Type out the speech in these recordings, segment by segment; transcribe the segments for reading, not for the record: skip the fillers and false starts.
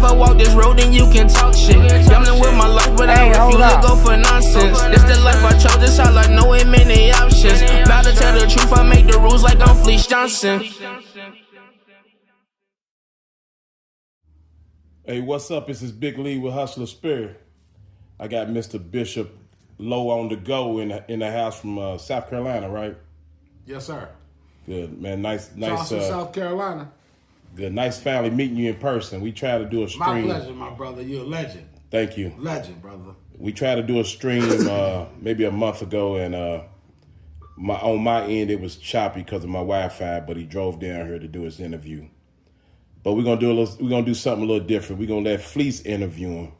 never walk this road, then you can talk shit. Gambling with my life, but I refuse to go for nonsense. This the life I chose, this all I know, ain't many options. About to tell the truth, I make the rules like I'm Fleece Johnson. Hey, what's up? This is Big Lee with Hustler Spirit. I got Mr. Bishop Low on the go in the house from South Carolina, right? Yes, sir. Good, man. Nice. Charleston, South Carolina. Good. Nice family meeting you in person. We try to do a stream. My pleasure, my brother. You're a legend. Thank you. Legend, brother. We tried to do a stream maybe a month ago, and on my end it was choppy because of my Wi-Fi. But he drove down here to do his interview. But we're gonna do something a little different. We're gonna let Fleece interview him,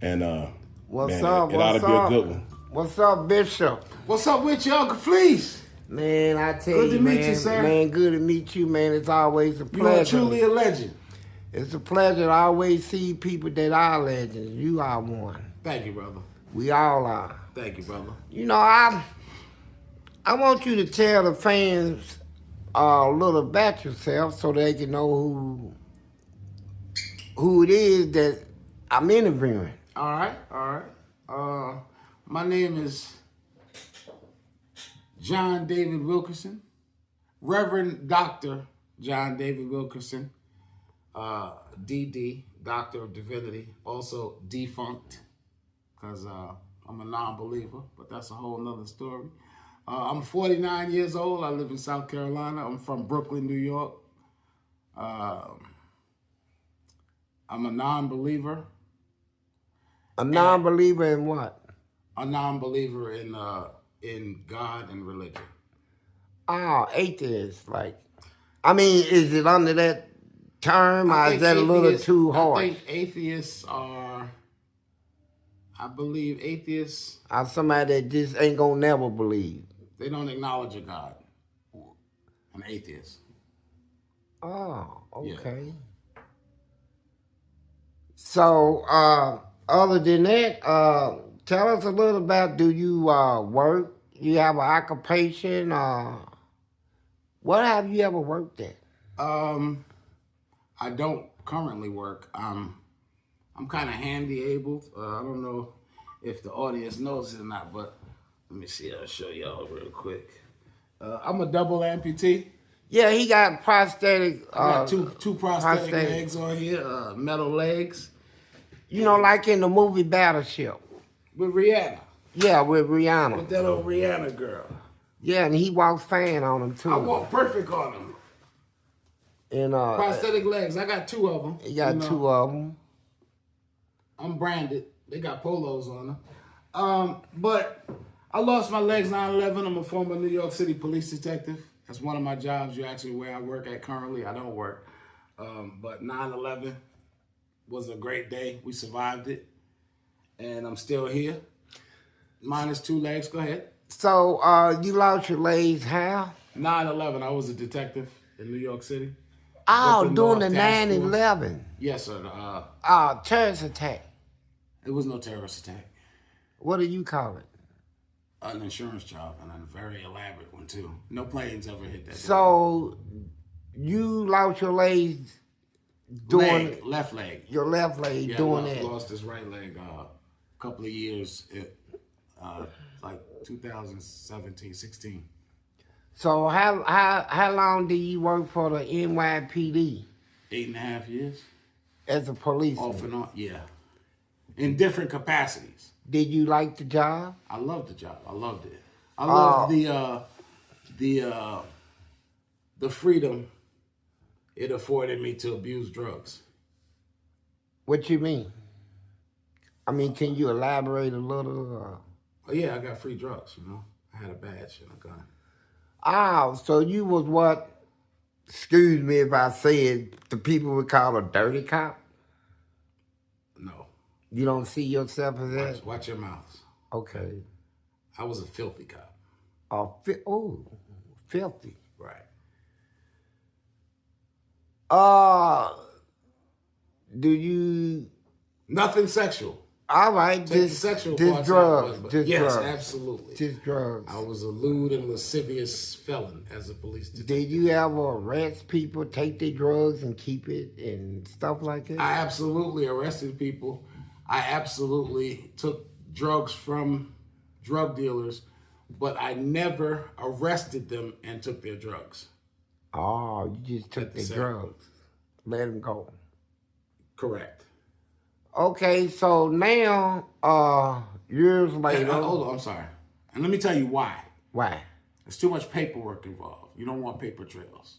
and What's man, up? it ought to be a good one. What's up, Bishop? What's up with you, Uncle Fleece? Man, I tell Good you, to meet man, you, sir. Man, good to meet you, man. It's always a pleasure. You are truly a legend. It's a pleasure to always see people that are legends. You are one. Thank you, brother. We all are. Thank you, brother. You know, I want you to tell the fans a little about yourself so they can know who it is that I'm interviewing. All right. My name is John David Wilkerson, Reverend Dr. John David Wilkerson, DD, Doctor of Divinity, also defunct, because I'm a non-believer, but that's a whole nother story. I'm 49 years old. I live in South Carolina. I'm from Brooklyn, New York. I'm a non-believer. A non-believer in what? A non-believer in God and religion. Oh, atheist, like. I mean, is it under that term, or is that a little too hard? I think atheists are, I believe atheists. Or somebody that just ain't gonna never believe. They don't acknowledge a God. An atheist. Oh, okay. Yeah. So, other than that, tell us a little about, do you work? You have an occupation? What have you ever worked at? I don't currently work. I'm kind of handy abled. I don't know if the audience knows it or not, but let me see. I'll show y'all real quick. I'm a double amputee. Yeah, he got prosthetic. I got two prosthetic legs on here, metal legs. You know, like in the movie Battleship. With Rihanna. Yeah, with Rihanna. With that old Rihanna girl. Yeah, and he walks fan on him too. I walk perfect on him. And prosthetic legs. I got two of them. He got two of them. I'm branded. They got polos on them. But I lost my legs 9/11. I'm a former New York City police detective. That's one of my jobs. You're actually where I work at currently. I don't work. But 9/11 was a great day. We survived it. And I'm still here. Minus two legs. Go ahead. So you lost your legs how? 9/11. I was a detective in New York City. Oh, during the 9/11. Yes, sir. Terrorist attack. It was no terrorist attack. What do you call it? An insurance job, and a very elaborate one too. No planes ever hit that. So you lost your legs doing left leg. Your left leg doing that. Lost his right leg a couple of years, like 2017, 16. So how long did you work for the NYPD? 8.5 years. As a policeman? Off and on, yeah. In different capacities. Did you like the job? I loved the job. I loved it. I loved the freedom it afforded me to abuse drugs. What you mean? I mean, can you elaborate a little? Oh yeah, I got free drugs, you know. I had a badge and a gun. Oh, so you was what, excuse me if I said, the people would call a dirty cop? No. You don't see yourself as that? Watch your mouth. Okay. I was a filthy cop. Filthy. Right. Do you... Nothing sexual. All right, Take the just sexual just parts drugs. out, but Just yes, drugs. absolutely. Just drugs. I was a lewd and lascivious felon as a police detective. Did you ever arrest people, take their drugs and keep it and stuff like that? I absolutely arrested people. I absolutely took drugs from drug dealers, but I never arrested them and took their drugs. Oh, you just took their drugs. Let them go. Correct. Okay, so now, years later. Hold on, I'm sorry. And let me tell you why. Why? There's too much paperwork involved. You don't want paper trails.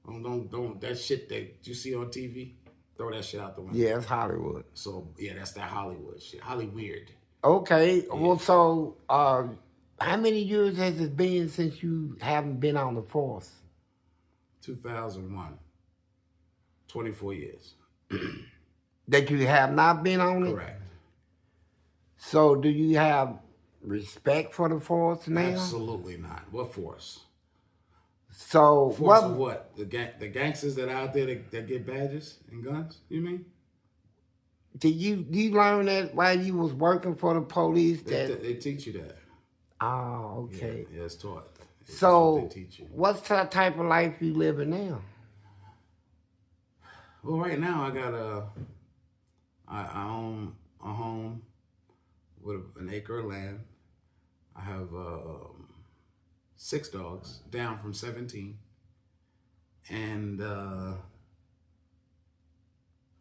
Don't that shit that you see on TV, throw that shit out the window. Yeah, it's Hollywood. So yeah, that's that Hollywood shit. Hollyweird. Okay, well, so how many years has it been since you haven't been on the force? 2001. 24 years. That you have not been on it? Correct. So do you have respect for the force now? Absolutely not. What force? So Force of what? The gangsters that are out there that get badges and guns, you mean? Did you learn that while you was working for the police? They teach you that. Oh, okay. Yeah, it's taught. So They teach you. what's the type of life you living now? Well, right now I own a home with an acre of land. I have 6 dogs, down from 17, and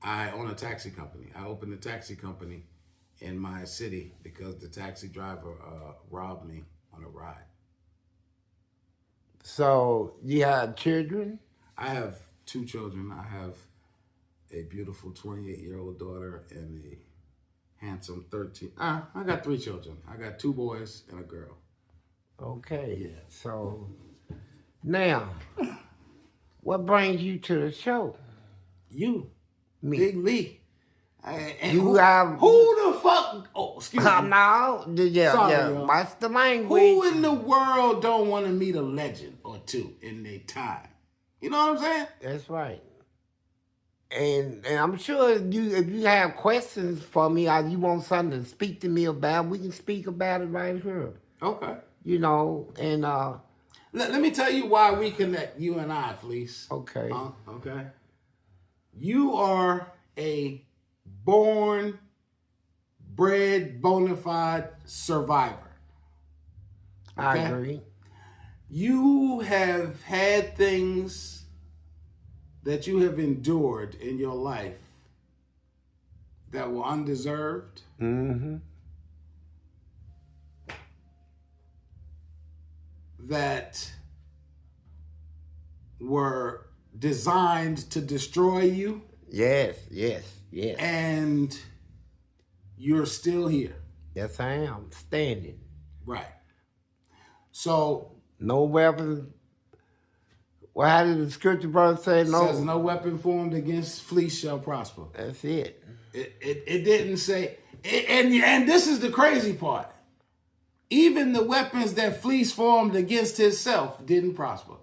I own a taxi company. I opened a taxi company in my city because the taxi driver robbed me on a ride. So you have children? I have 2 children. I have a beautiful 28-year-old daughter and a handsome 13. I got 3 children. I got 2 boys and a girl. Okay. Yeah. So now, what brings you to the show? You, Me. Big Lee. And You who the fuck? Oh, excuse me. No, yeah, Sorry, yeah. y'all. What's the language? Who in the world don't want to meet a legend or 2 in their time? You know what I'm saying? That's right. And I'm sure if you have questions for me or you want something to speak to me about, we can speak about it right here. Okay. You know, and Let me tell you why we connect, you and I, Fleece. okay. Okay. You are a born, bred, bona fide survivor. I Okay? agree. You have had things that you have endured in your life that were undeserved. Mm-hmm. That were designed to destroy you. Yes. And you're still here. Yes, I am. Standing. Right. So No weapons. Well, how did the scripture verse say? it says no weapon formed against Fleece shall prosper. That's it. It didn't say, and this is the crazy part. Even the weapons that Fleece formed against himself didn't prosper.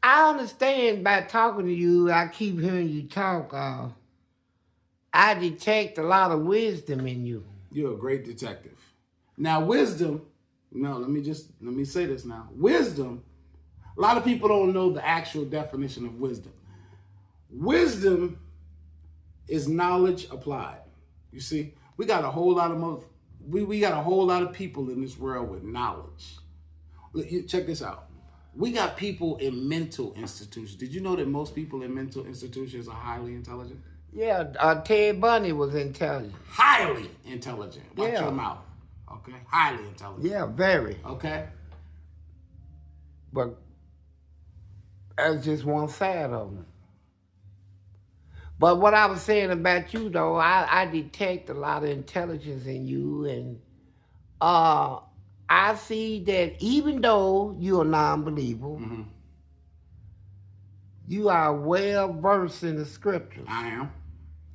I understand by talking to you, I keep hearing you talk, I detect a lot of wisdom in you. You're a great detective. Now, wisdom, let me say this now. Wisdom, a lot of people don't know the actual definition of wisdom. Wisdom is knowledge applied. You see, we got a whole lot of we got a whole lot of people in this world with knowledge. Check this out. We got people in mental institutions. Did you know that most people in mental institutions are highly intelligent? Yeah, Ted Bundy was intelligent. Highly intelligent. Watch Yeah. your mouth. Okay? Highly intelligent. Yeah, very. Okay? But that's just one side of them. But what I was saying about you, though, I detect a lot of intelligence in you, and I see that even though you're a non-believer, you are well versed in the scriptures. I am.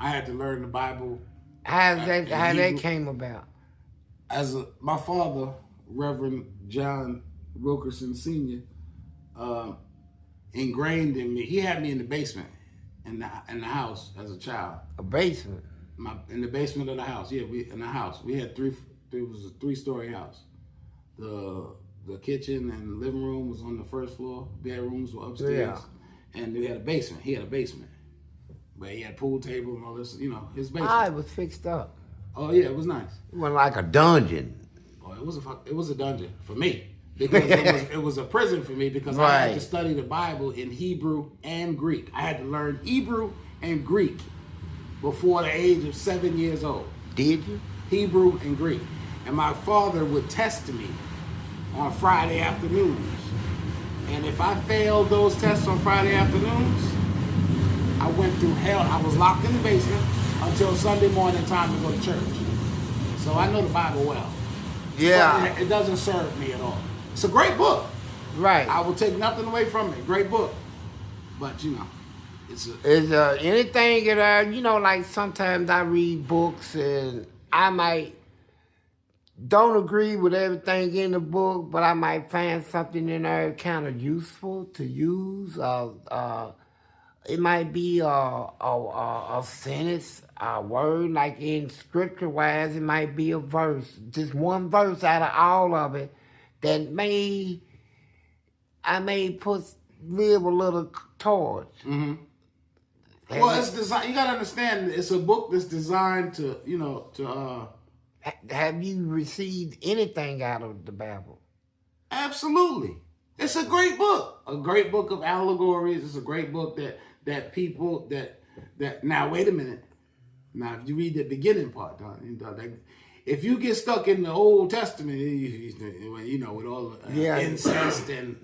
I had to learn the Bible. How that came about? My father, Reverend John Wilkerson Sr., ingrained in me. He had me in the basement in the house as a child. A basement. In the basement of the house. Yeah, we had it was a 3-story house. The kitchen and living room was on the first floor. Bedrooms were upstairs. Yeah. And we had a basement. He had a basement. But he had a pool table and all this, his basement. It was fixed up. Oh yeah, it was nice. It wasn't like a dungeon. Oh, it was a dungeon for me. Because it was a prison for me because I had to study the Bible in Hebrew and Greek. I had to learn Hebrew and Greek before the age of 7 years old. Did you? Hebrew and Greek. And my father would test me on Friday afternoons. And if I failed those tests on Friday afternoons, I went through hell. I was locked in the basement until Sunday morning time to go to church. So I know the Bible well. Yeah. But it doesn't serve me at all. It's a great book. Right. I will take nothing away from it. Great book. But, it's anything that, like sometimes I read books and I might don't agree with everything in the book, but I might find something in there kind of useful to use. It might be a sentence, a word, like in scripture-wise, it might be a verse, just one verse out of all of it that I may live a little towards. Mm-hmm. Well, it's designed. You gotta understand, it's a book that's designed to, Have you received anything out of the Bible? Absolutely. It's a great book. A great book of allegories. It's a great book that people that now wait a minute. Now if you read the beginning part, if you get stuck in the Old Testament, with all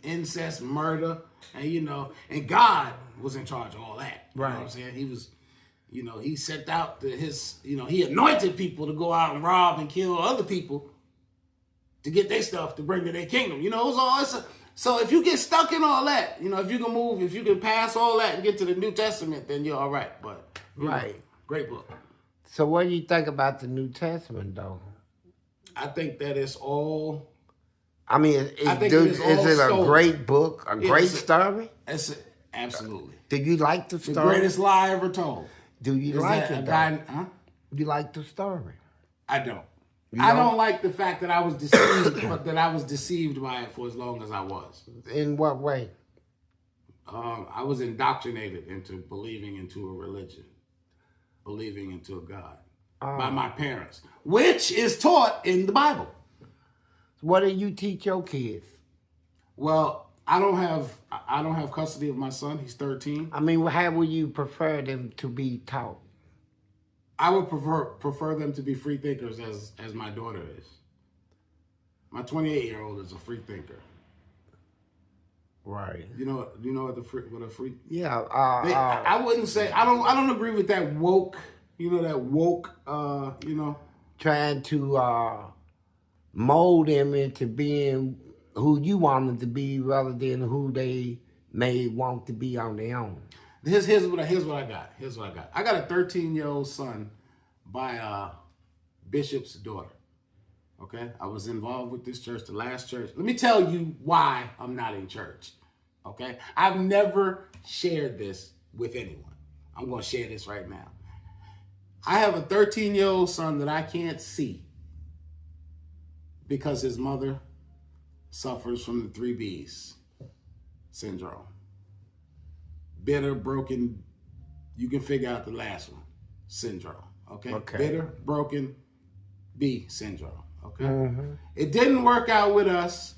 incest, murder, and God was in charge of all that. You know what I'm saying? He was, he sent out he anointed people to go out and rob and kill other people to get their stuff to bring to their kingdom. It was all so if you get stuck in all that, if you can pass all that and get to the New Testament, then you're all right. But great book. So what do you think about the New Testament, though? I think that it's all. I mean, is it a great book, a great story? Absolutely. Do you like the story? The greatest lie ever told. Do you like it, though? You like the story? I don't. I don't like the fact that I was deceived, but that I was deceived by it for as long as I was. In what way? I was indoctrinated into believing into a religion, believing into a God by my parents, which is taught in the Bible. What do you teach your kids? Well, I don't have custody of my son. He's 13. I mean, how would you prefer them to be taught? I would prefer them to be free thinkers as my daughter is. My 28-year-old is a free thinker. Right. You know what a free. Yeah. I wouldn't say I don't agree with that woke. Trying to mold them into being who you want them to be, rather than who they may want to be on their own. Here's what I got. I got a 13-year-old son by a bishop's daughter. Okay? I was involved with this church, the last church. Let me tell you why I'm not in church. Okay? I've never shared this with anyone. I'm going to share this right now. I have a 13-year-old son that I can't see because his mother suffers from the 3 B's syndrome. Bitter, broken, you can figure out the last one, syndrome, okay? Bitter, broken, B syndrome, okay? Mm-hmm. It didn't work out with us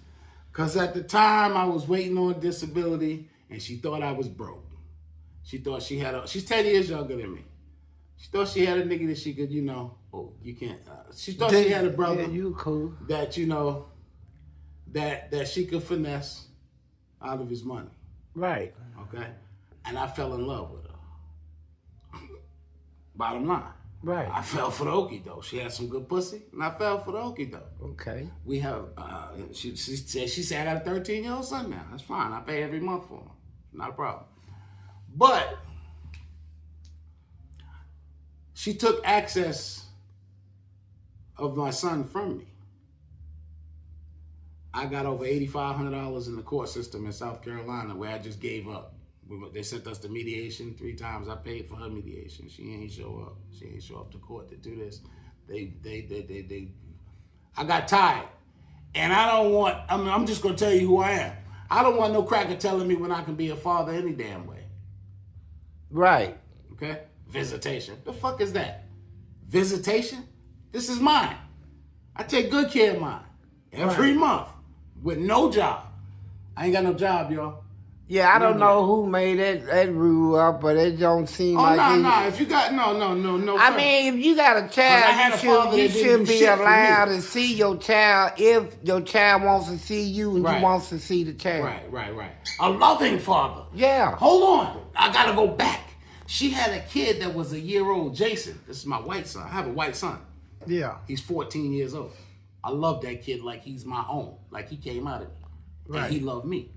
because at the time I was waiting on disability and she thought I was broke. She thought she's 10 years younger than me. She thought she had a nigga that she could, you can't, she thought she had a brother cool. that, that she could finesse out of his money. Right. Okay? And I fell in love with her. Bottom line. Right. I fell for the okie doke. She had some good pussy, and I fell for the okie doke. Okay. We have, she said, I got a 13-year-old son now. That's fine. I pay every month for him. Not a problem. But she took access of my son from me. I got over $8,500 in the court system in South Carolina where I just gave up They sent us to mediation 3 times. I paid for her mediation. She ain't show up. She ain't show up to court to do this. I got tired. And I don't want, I'm just going to tell you who I am. I don't want no cracker telling me when I can be a father any damn way. Right. Okay? Visitation. The fuck is that? Visitation? This is mine. I take good care of mine. Every month. With no job. I ain't got no job, y'all. Yeah, I don't know who made that rule up, but it don't seem like no. If you got, no. I mean, if you got a child, you should be allowed to see your child if your child wants to see you and you wants to see the child. Right. A loving father. Yeah. Hold on. I got to go back. She had a kid that was a year old, Jason. This is my white son. I have a white son. Yeah. He's 14 years old. I love that kid like he's my own, like he came out of me. Right. And he loved me.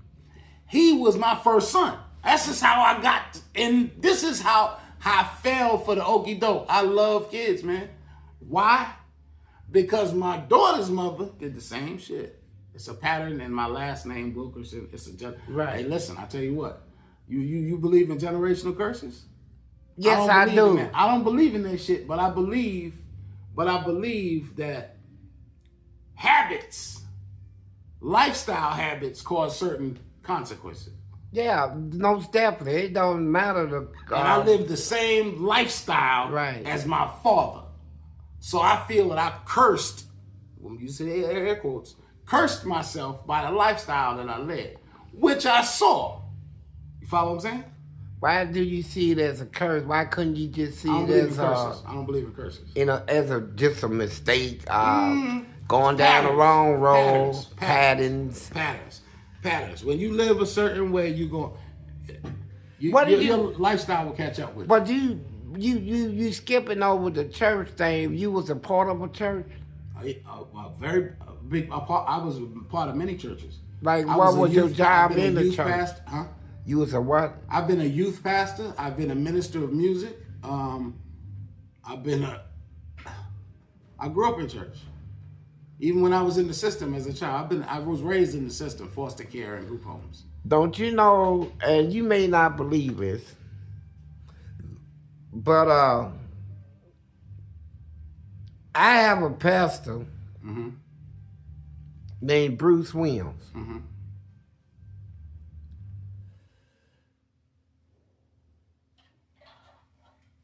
He was my first son. That's just how I got, and this is how I fell for the okie doke. I love kids, man. Why? Because my daughter's mother did the same shit. It's a pattern in my last name, Wilkerson. It's a right. Hey, listen, I tell you what. You believe in generational curses? Yes, I do. I don't believe in that shit, but I believe that habits, lifestyle habits, cause certain consequences. Yeah, most definitely. It don't matter. And I live the same lifestyle as my father. So I feel that I cursed, when you say air quotes, cursed myself by the lifestyle that I led, which I saw. You follow what I'm saying? Why do you see it as a curse? Why couldn't you just see it as I don't believe in curses. As just a mistake, going down the wrong road, patterns. When you live a certain way, your lifestyle will catch up with. But you skipping over the church thing. You was a part of a church. Very big. I was a part of many churches. Like, what was your job in the church? Pastor, huh? You was a what? I've been a youth pastor. I've been a minister of music. I grew up in church. Even when I was in the system as a child, I was raised in the system, foster care and group homes. Don't you know, and you may not believe this, but I have a pastor named Bruce Williams. Mm-hmm.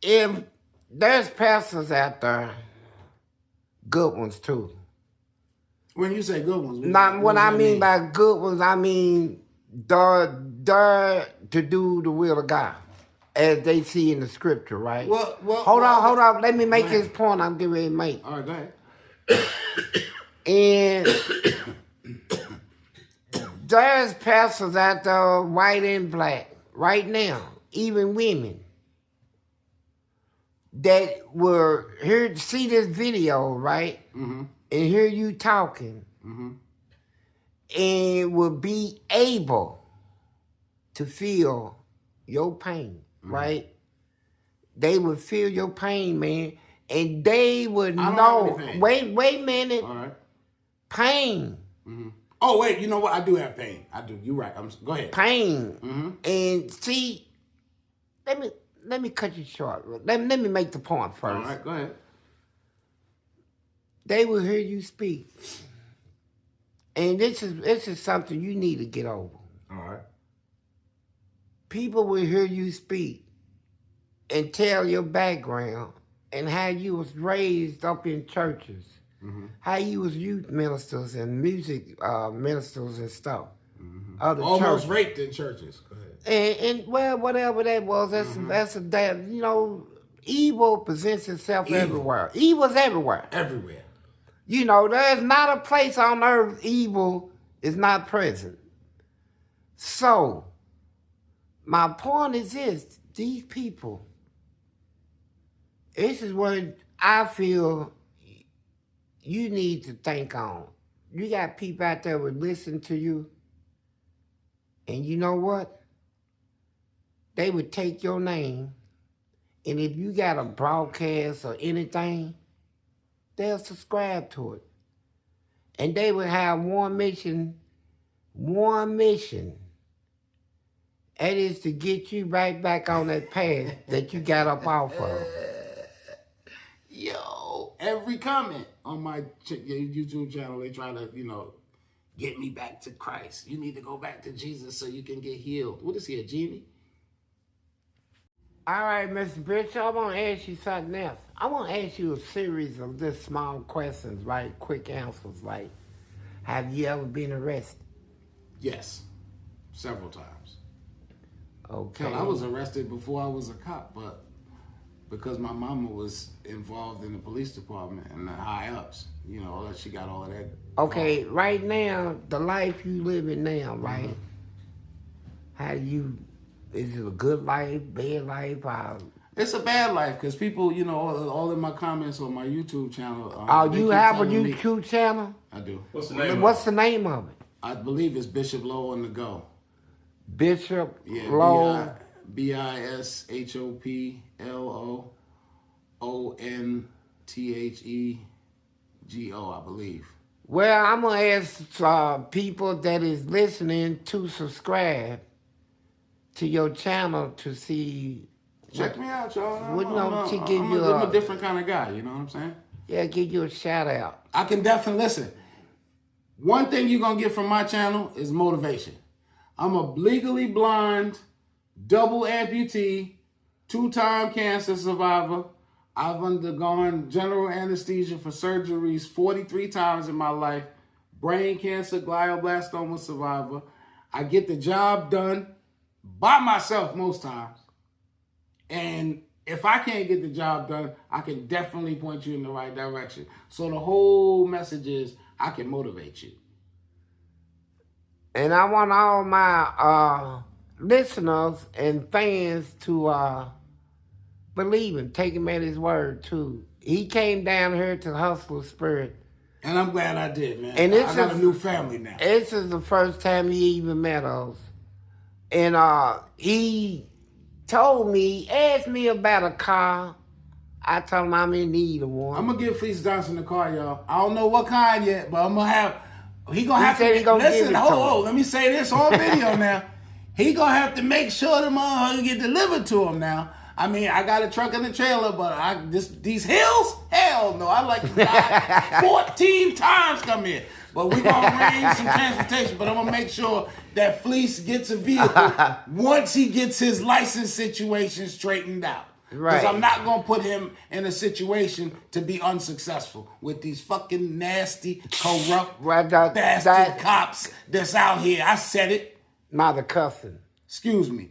If there's pastors out there, good ones too. When you say good ones, what I mean by good ones, I mean dare to do the will of God, as they see in the scripture, right? Hold on. Let me make this point I'm getting ready to make. All right, go ahead. And there's pastors out there, white and black, right now, even women, that were here to see this video, right? Mm-hmm. And hear you talking, and will be able to feel your pain, right? They would feel your pain, man, and they would know. Wait a minute. All right. Pain. Mm-hmm. Oh wait, you know what? I do have pain. I do. You're right. Go ahead. Pain. Mm-hmm. And see, let me cut you short. Let me make the point first. All right, go ahead. They will hear you speak. And this is something you need to get over. All right. People will hear you speak and tell your background and how you was raised up in churches, how you was youth ministers and music ministers and stuff. Almost raped in churches. Go ahead. And well, whatever that was, that's a damn, evil presents itself everywhere. Evil's everywhere. Everywhere. There's not a place on earth evil is not present. So, my point is this: these people. This is what I feel you need to think on. You got people out there who listen to you, and you know what? They would take your name, and if you got a broadcast or anything, they'll subscribe to it. And they would have one mission, That is to get you right back on that path that you got up off of. Yo, every comment on my YouTube channel, they try to, get me back to Christ. You need to go back to Jesus so you can get healed. What is he, a genie? All right, Mr. Bridge, I want to ask you something else. I want to ask you a series of just small questions, right? Quick answers, like, have you ever been arrested? Yes, several times. Okay. Hell, I was arrested before I was a cop, but because my mama was involved in the police department and the high ups, she got all of that. Okay, right now, the life you living now, right? Is it a good life, bad life? It's a bad life because people, all in my comments on my YouTube channel. You have a YouTube channel? I do. What's the name? What's the name of it? I believe it's Bishop Low on the Go. Bishop Low. BISHOPLOONTHEGO, I believe. Well, I'm going to ask people that is listening to subscribe to your channel to see. Check me out, y'all. I'm a different kind of guy, you know what I'm saying? Yeah, give you a shout out. I can definitely listen. One thing you're going to get from my channel is motivation. I'm a legally blind, double amputee, 2-time cancer survivor. I've undergone general anesthesia for surgeries 43 times in my life. Brain cancer, glioblastoma survivor. I get the job done by myself most times. And if I can't get the job done, I can definitely point you in the right direction. So the whole message is I can motivate you. And I want all my listeners and fans to believe him, take him at his word too. He came down here to Hustler Spirit. And I'm glad I did, man. And I got a new family now. This is the first time he even met us. And he told me, asked me about a car. I told him I'm in need of one. I'm going to give Fleece Johnson the car, y'all. I don't know what kind yet, but I'm going to have... He gonna give it to him. Let me say this on video now. He gonna have to make sure the motherfucker get delivered to him now. I mean, I got a truck and a trailer, but these hills, hell no. I like to die 14 times come here. But we gonna arrange some transportation. But I'm gonna make sure that Fleece gets a vehicle once he gets his license situation straightened out. Right. Because I'm not going to put him in a situation to be unsuccessful with these fucking nasty, corrupt, bastard cops that's out here. I said it. Mother cussing. Excuse me.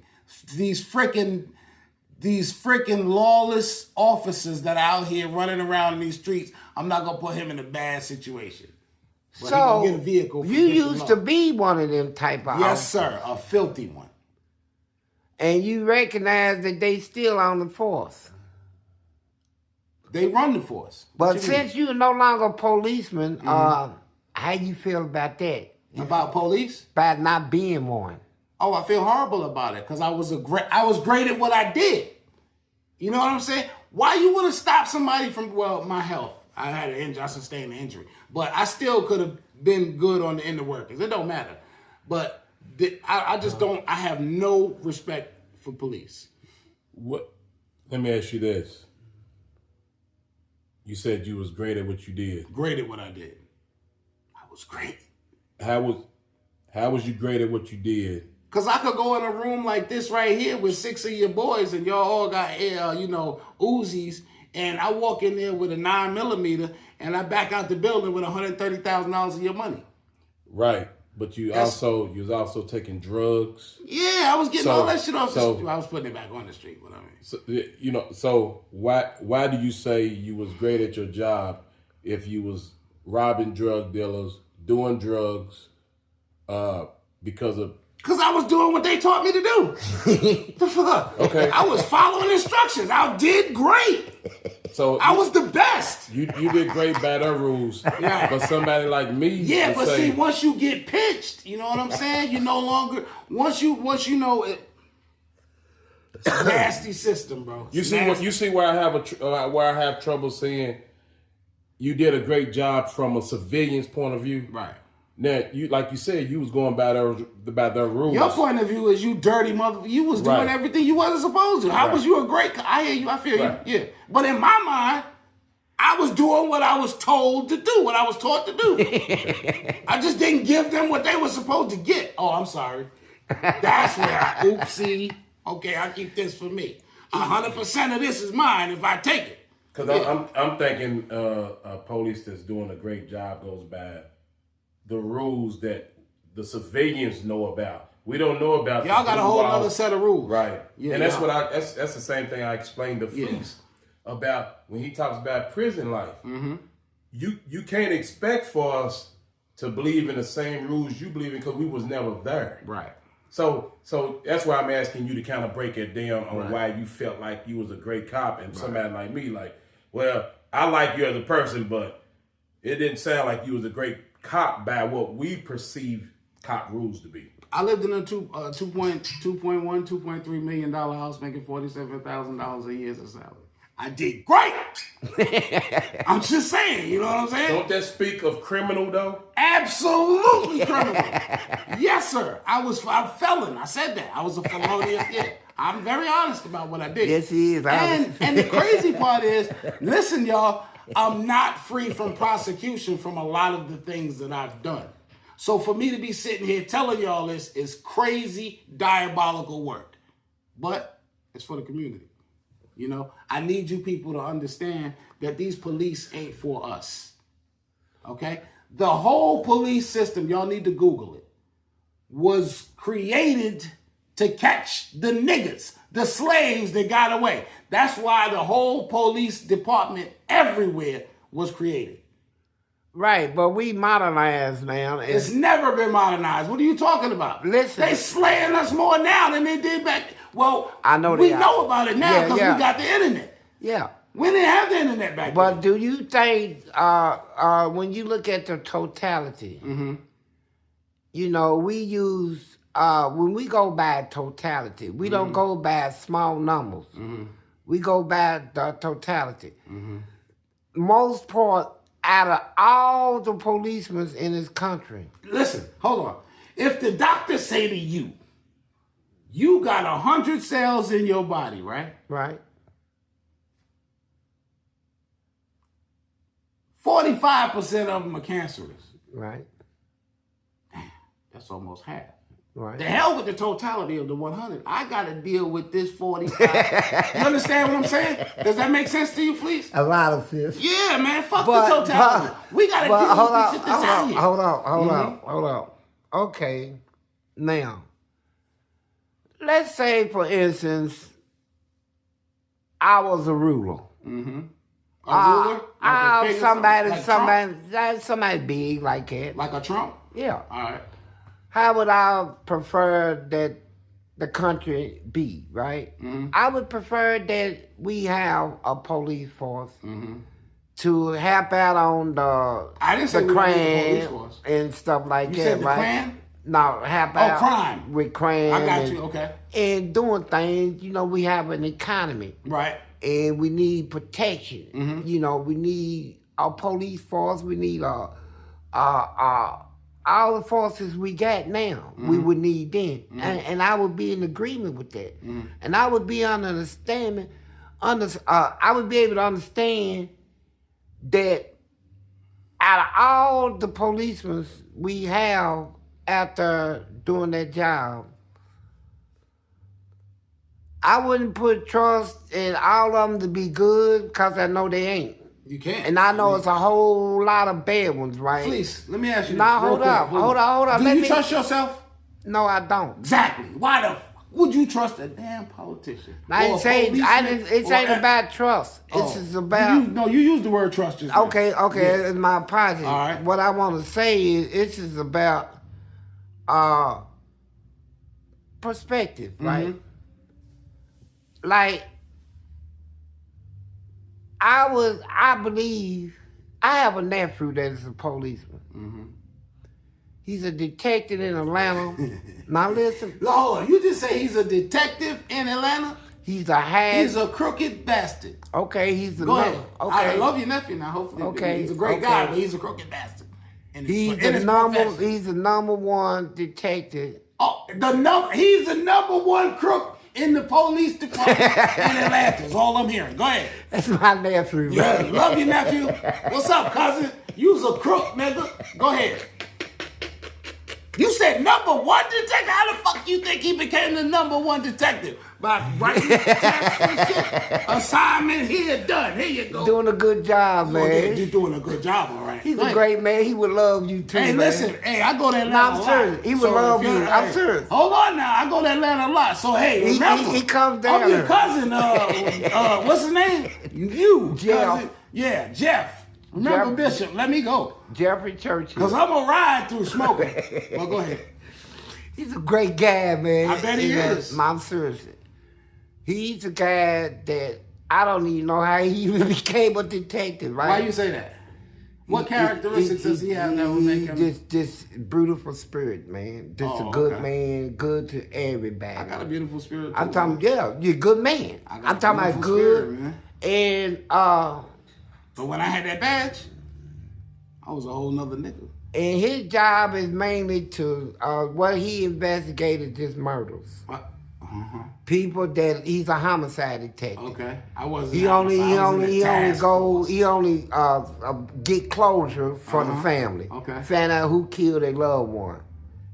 These freaking lawless officers that are out here running around in these streets, I'm not going to put him in a bad situation. But so, get a vehicle you used to be one of them type of Yes, sir. A filthy one. And you recognize that they still on the force. They run the force. But since you're no longer a policeman, how you feel about that? About police? About not being one. Oh, I feel horrible about it because I was great at what I did. You know what I'm saying? Why you want to stop somebody from, my health? I had an injury. I sustained an injury. But I still could have been good in the workers. It don't matter. But I just don't. I have no respect for police. What? Let me ask you this. You said you was great at what you did. Great at what I did. I was great. How was you great at what you did? Because I could go in a room like this right here with 6 of your boys and y'all all got, Uzis, and I walk in there with a 9mm and I back out the building with $130,000 of your money. Right. But you was also taking drugs. Yeah, I was getting all that shit off the street. I was putting it back on the street, what I mean. So why do you say you was great at your job if you was robbing drug dealers, doing drugs, because I was doing what they taught me to do. The fuck? Okay. I was following instructions. I did great. So I was the best. You did great by their rules. Yeah. But somebody like me. Yeah, but see, once you get pitched, you know what I'm saying? You no longer once you know it. It's a nasty system, bro. You see where I have trouble saying you did a great job from a civilian's point of view. Right. Now, like you said, you was going by their rules. Your point of view is you dirty mother. You was doing everything you wasn't supposed to. How was you a great? I hear you. I feel you. Yeah. But in my mind, I was doing what I was told to do, what I was taught to do. I just didn't give them what they were supposed to get. Oh, I'm sorry. That's where oopsie. Okay, I keep this for me. 100% of this is mine if I take it. Because I'm thinking a police that's doing a great job goes by the rules that the civilians know about. We don't know about. Y'all got a whole other set of rules, right? Yeah, and that's the same thing I explained to Fleece about when he talks about prison life. Mm-hmm. You can't expect for us to believe in the same rules you believe in because we was never there, right? So that's why I'm asking you to kind of break it down on why you felt like you was a great cop and somebody like me, like, well, I like you as a person, but it didn't sound like you was a great cop by what we perceive cop rules to be. I lived in a $2.3 million house making $47,000 a year as a salary. I did great. I'm just saying, you know what I'm saying? Don't that speak of criminal though? Absolutely criminal. Yes, sir. I'm a felon. I said that. I was a felonious. Yeah. I'm very honest about what I did. Yes, he is. And the crazy part is, listen, y'all, I'm not free from prosecution from a lot of the things that I've done. So for me to be sitting here telling y'all this is crazy, diabolical work. But it's for the community. You know, I need you people to understand that these police ain't for us. Okay? The whole police system, y'all need to Google it, was created to catch the niggas, the slaves that got away. That's why the whole police department everywhere was created. Right, but we modernized now. It's never been modernized. What are you talking about? Listen. They slaying us more now than they did back. Well, I know we know about it now because we got the internet. Yeah. We didn't have the internet back then. But do you think, when you look at the totality, you know, we use, when we go by totality, we don't go by small numbers. We go by the totality. Most part, out of all the policemen in this country. Listen, hold on. If the doctor say to you, you got 100 cells in your body, right? Right. 45% of them are cancerous. Right. Damn, that's almost half. Right. The hell with the totality of the 100. I got to deal with this 45. You understand what I'm saying? Does that make sense to you, Fleece? A lot of sense. Yeah, man. Fuck the totality. We got to deal with this shit that's out here. Hold on. Okay. Now, let's say, for instance, I was a ruler. A ruler? Somebody big like that. Like a Trump? Yeah. All right. How would I prefer that the country be, right? I would prefer that we have a police force to help out on the crime and stuff like you that, said the right? crime? No, help out crime. with crime. I got you, okay. And doing things, you know, we have an economy. Right. And we need protection. You know, we need our police force. We need all the forces we got now. We would need then. And I would be in agreement with that. And I would be I would be able to understand that out of all the policemen we have out there doing that job, I wouldn't put trust in all of them to be good because I know they ain't. You can't. And I know it's a whole lot of bad ones, right? Please, let me ask you Now, this. hold on. Do you trust yourself? No, I don't. Exactly. Why the would you trust a damn politician? It ain't about trust. It's just about... You used the word trust just now. Okay, it's my apology. All right. What I want to say is it's just about perspective, right? Like, I believe, I have a nephew that is a policeman. He's a detective in Atlanta. Now listen. Lord, you just say he's a detective in Atlanta? He's a crooked bastard. Okay, he's a Go ahead. Okay. I love your nephew now, hopefully. Okay. He's a great guy, but he's a crooked bastard. He's the number one detective. Oh, he's the number one crook in the police department in Atlanta. That's all I'm hearing. Go ahead. That's my nephew, Yeah, man. love you, nephew. What's up, cousin? You's a crook, nigga. Go ahead. You said number one detective? How the fuck you think he became the number one detective? By writing tests and shit? Assignment here, done. Here you go. Doing a good job, man. You're doing a good job, all right. He's a great man. He would love you too, Hey, man. listen. Hey, I go to Atlanta I'm a lot. serious. He would love you. I'm serious. Hold on now. I go to Atlanta a lot. So, hey, remember. He comes down I'm your there. cousin. What's his name? You. Jeff. Cousin. Yeah, Jeff. Remember Bishop. Let me go. Jeffrey Churchill. Because I'm going to ride through smoking. Well, go ahead. He's a great guy, man. I bet he is. I'm serious. He's a guy that I don't even know how he even became a detective, right? Why you say that? What characteristics does he have that would make him? Just beautiful spirit, man. Just a good man, good to everybody. I got a beautiful spirit. I'm talking, you're a good man. I'm talking about good. Spirit, man. And but when I had that badge, I was a whole nother nigga. And his job is mainly to he investigated just murders. People that he's a homicide detective. Okay, I wasn't. He only get closure for the family. Okay, find out who killed their loved one.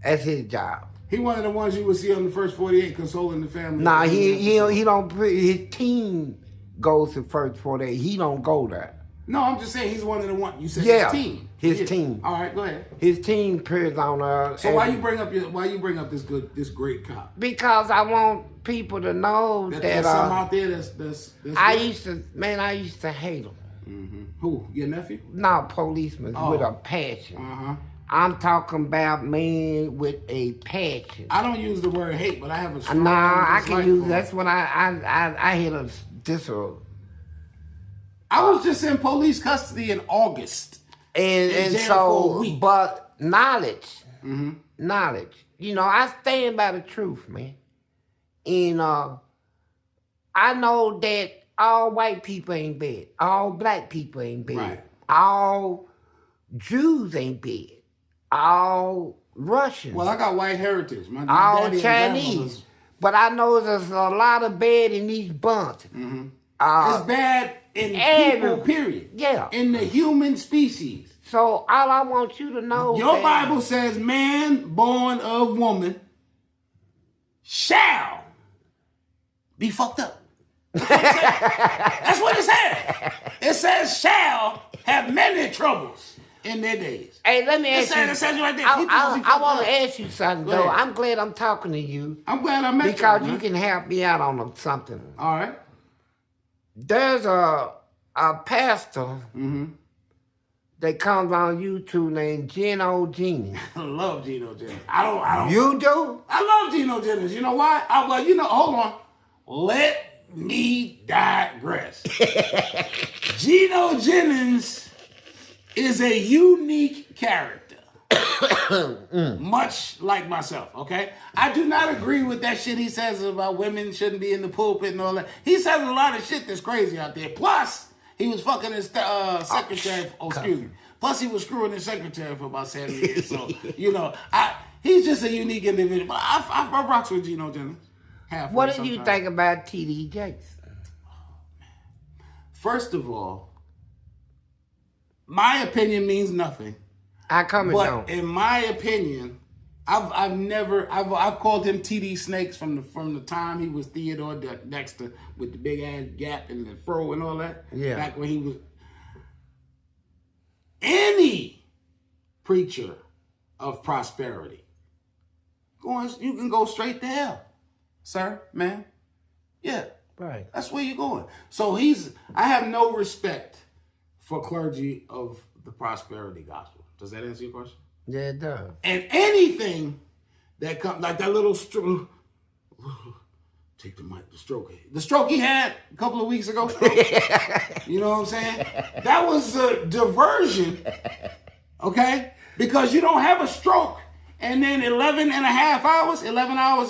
That's his job. He one of the ones you would see on the first 48 consoling the family. Nah, he don't. His team goes to first 48. He don't go there. No, I'm just saying he's one of the ones. You said his team. His team. All right, go ahead. His team appears on So why you bring up this great cop? Because I want people to know that there's some out there that's I used to hate them. Mm-hmm. Who? Your nephew? No, policemen with a passion. I'm talking about men with a passion. I don't use the word hate, but I have a strong I can use. That's it. when I hit a I was just in police custody in August. And so, but knowledge. You know, I stand by the truth, man. And I know that all white people ain't bad. All black people ain't bad. Right. All Jews ain't bad. All Russians. Well, I got white heritage. My all daddy Chinese. But I know there's a lot of bad in these bunch. It's bad in people, period. Yeah. In the human species. So all I want you to know Your Bible says man born of woman shall be fucked up. That's what it says. It says shall have many troubles in their days. Hey, let me ask you. It says right there. I want to ask you something, though. I'm glad I'm talking to you. I'm glad I met you. Because you can help me out on something. All right. There's a pastor that comes on YouTube named Geno Jennings. I love Geno Jennings. I don't. You do? I love Geno Jennings. You know why? Hold on. Let me digress. Geno Jennings is a unique character. Much like myself, okay? I do not agree with that shit he says about women shouldn't be in the pulpit and all that. He says a lot of shit that's crazy out there. Plus, he was fucking his secretary. Excuse me. Plus, he was screwing his secretary for about 7 years. So, you know, he's just a unique individual. But I rocks with Geno Jennings. What did you think about T.D. Jakes? First of all, my opinion means nothing. But in my opinion, I've called him TD Snakes from the time he was Theodore Dexter with the big ass gap and the fro and all that. Yeah. Back when he was any preacher of prosperity, you can go straight to hell, sir, man. Yeah. Right. That's where you're going. So I have no respect for clergy of the prosperity gospel. Does that answer your question? Yeah, it does. And anything that comes, like that little stroke, take the mic, the stroke he had a couple of weeks ago. You know what I'm saying? That was a diversion, okay? Because you don't have a stroke and then 11 hours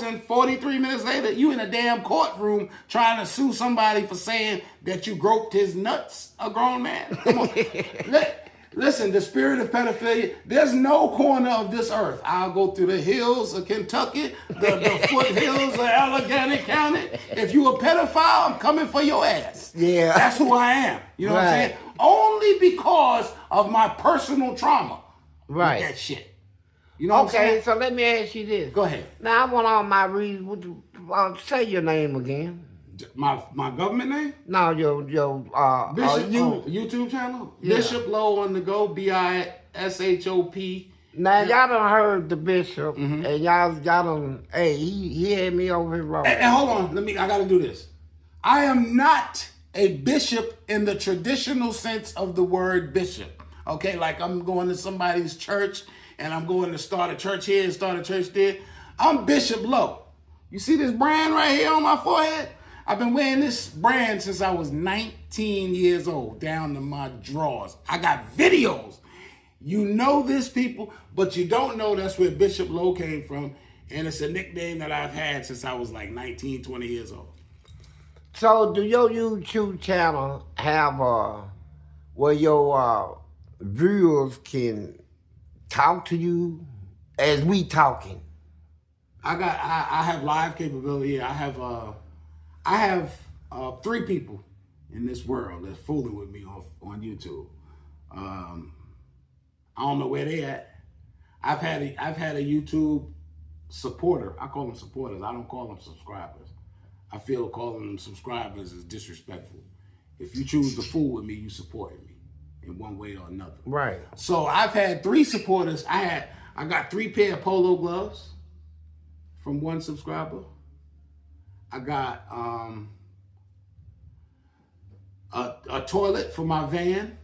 and 43 minutes later, you in a damn courtroom trying to sue somebody for saying that you groped his nuts, a grown man. Come on. Listen, the spirit of pedophilia, there's no corner of this earth. I'll go through the hills of Kentucky, the foothills of Allegheny County. If you a pedophile, I'm coming for your ass. Yeah. That's who I am. You know what I'm saying? Only because of my personal trauma. Right. With that shit. You know what I'm saying? Okay, so let me ask you this. Go ahead. Now, I want all my reasons. Say your name again. My government name? No, your Bishop, you. YouTube channel? Yeah. Bishop Low on the go, BISHOP. Now, y'all done heard the bishop, and y'all done, hey, he had me over here wrong. And hold on, I gotta do this. I am not a bishop in the traditional sense of the word bishop. Okay, like I'm going to somebody's church, and I'm going to start a church here and start a church there. I'm Bishop Low. You see this brand right here on my forehead? I've been wearing this brand since I was 19 years old, down to my drawers. I got videos. You know this, people, but you don't know that's where Bishop Low came from, and it's a nickname that I've had since I was like 19, 20 years old. So, do your YouTube channel have where your viewers can talk to you as we talking? I have live capability. I have 3 people in this world that's fooling with me on YouTube. I don't know where they at. I've had a YouTube supporter. I call them supporters. I don't call them subscribers. I feel calling them subscribers is disrespectful. If you choose to fool with me, you supported me in one way or another. Right. So I've had 3 supporters. I got 3 pair of polo gloves from one subscriber. I got a toilet for my van,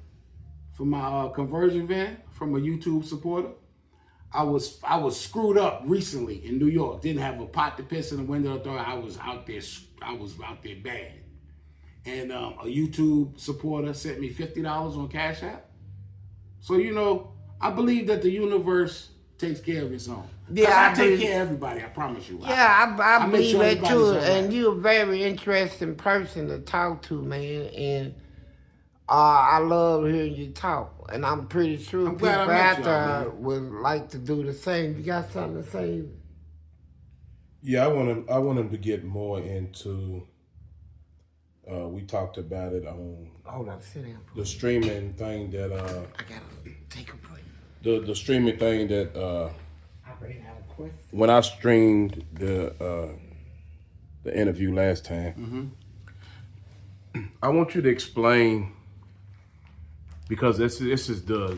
for my conversion van, from a YouTube supporter. I was screwed up recently in New York. Didn't have a pot to piss in the window. Thought I was out there bad. And a YouTube supporter sent me $50 on Cash App. So I believe that the universe takes care of its own. Yeah, I take care of everybody. I promise you. Yeah, I believe sure that too. everybody's And you're a very interesting person to talk to, man. And I love hearing you talk. And I'm pretty sure people out there would like to do the same. You got something to say? Yeah, I want him to get more into. We talked about it on. Hold on, sit down. The streaming thing that. I gotta take a break. The streaming thing that. I already have a question. When I streamed the interview last time, I want you to explain, because this is the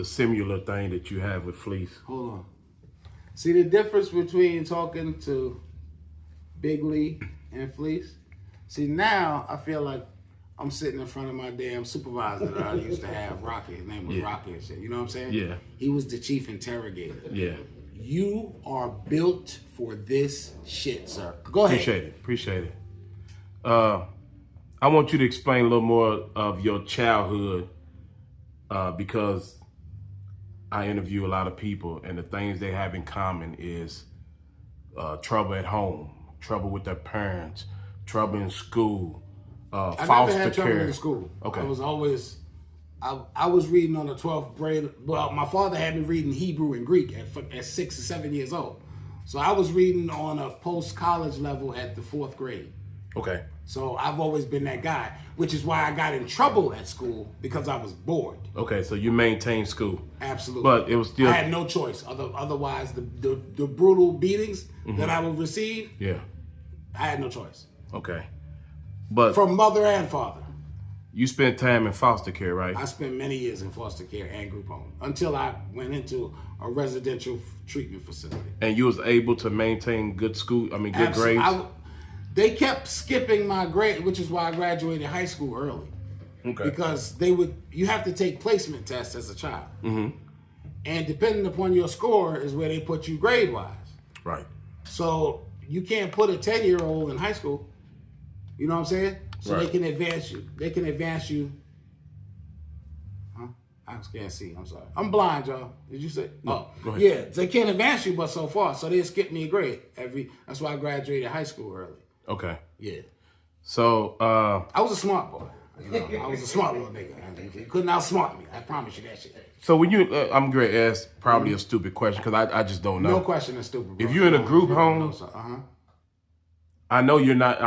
similar thing that you have with Fleece. Hold on. See the difference between talking to Big Lee and Fleece? See, now I feel like I'm sitting in front of my damn supervisor that I used to have, Rocky. His name was Rocky and shit. You know what I'm saying? Yeah. He was the chief interrogator. Yeah. You are built for this shit, sir. Go ahead. Appreciate it. I want you to explain a little more of your childhood, because I interview a lot of people, and the things they have in common is trouble at home, trouble with their parents, trouble in school, foster care. I never had trouble in school. Okay. I was always, I was reading on the 12th grade. Well, my father had me reading Hebrew and Greek at 6 or 7 years old. So I was reading on a post-college level at the 4th grade. Okay. So I've always been that guy, which is why I got in trouble at school, because I was bored. Okay, so you maintained school. Absolutely. But it was still... I had no choice. Otherwise, the brutal beatings that I would receive, Yeah. I had no choice. Okay. But From mother and father. you spent time in foster care, right? I spent many years in foster care and group home until I went into a residential treatment facility. And you was able to maintain good school, good Absolutely. grades? They kept skipping my grade, which is why I graduated high school early. Okay. Because you have to take placement tests as a child. Mm-hmm. And depending upon your score is where they put you grade-wise. Right. So you can't put a 10-year-old in high school. You know what I'm saying? So Right. they can advance you. They can advance you. Huh? I can't see. I'm sorry. I'm blind, y'all. Did you say? No, go ahead. Yeah, they can't advance you but so far. So they skip me a grade. That's why I graduated high school early. Okay. Yeah. So, I was a smart boy. You know, I was a smart little nigga. You couldn't outsmart me. I promise you that shit. So when you, I'm going to ask probably a stupid question because I just don't know. No question is stupid, bro. If you're in a group home, I know you're not.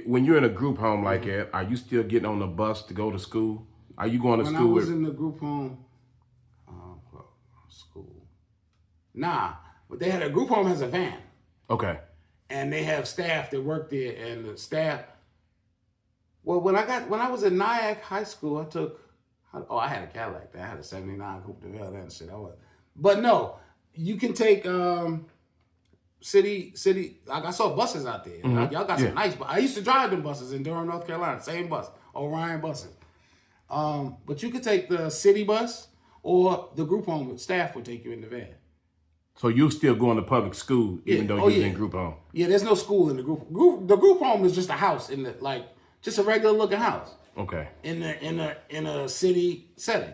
When you're in a group home like that, are you still getting on the bus to go to school? Are you going to school? When I was in the group home, school. Nah, but they had a group home has a van. Okay. And they have staff that work there, and the staff. Well, when I was at Nyack High School, I had a Cadillac. I had a '79 Coupe de Ville and shit. But no, you can take city. Like I saw buses out there. Mm-hmm. Y'all got some nice. I used to drive them buses in Durham, North Carolina. Same bus, Orion buses. But you could take the city bus or the group home staff would take you in the van. So you still going to public school even though you're in group home? Yeah, there's no school in the group. The group home is just a house in the just a regular looking house. Okay. In a city setting.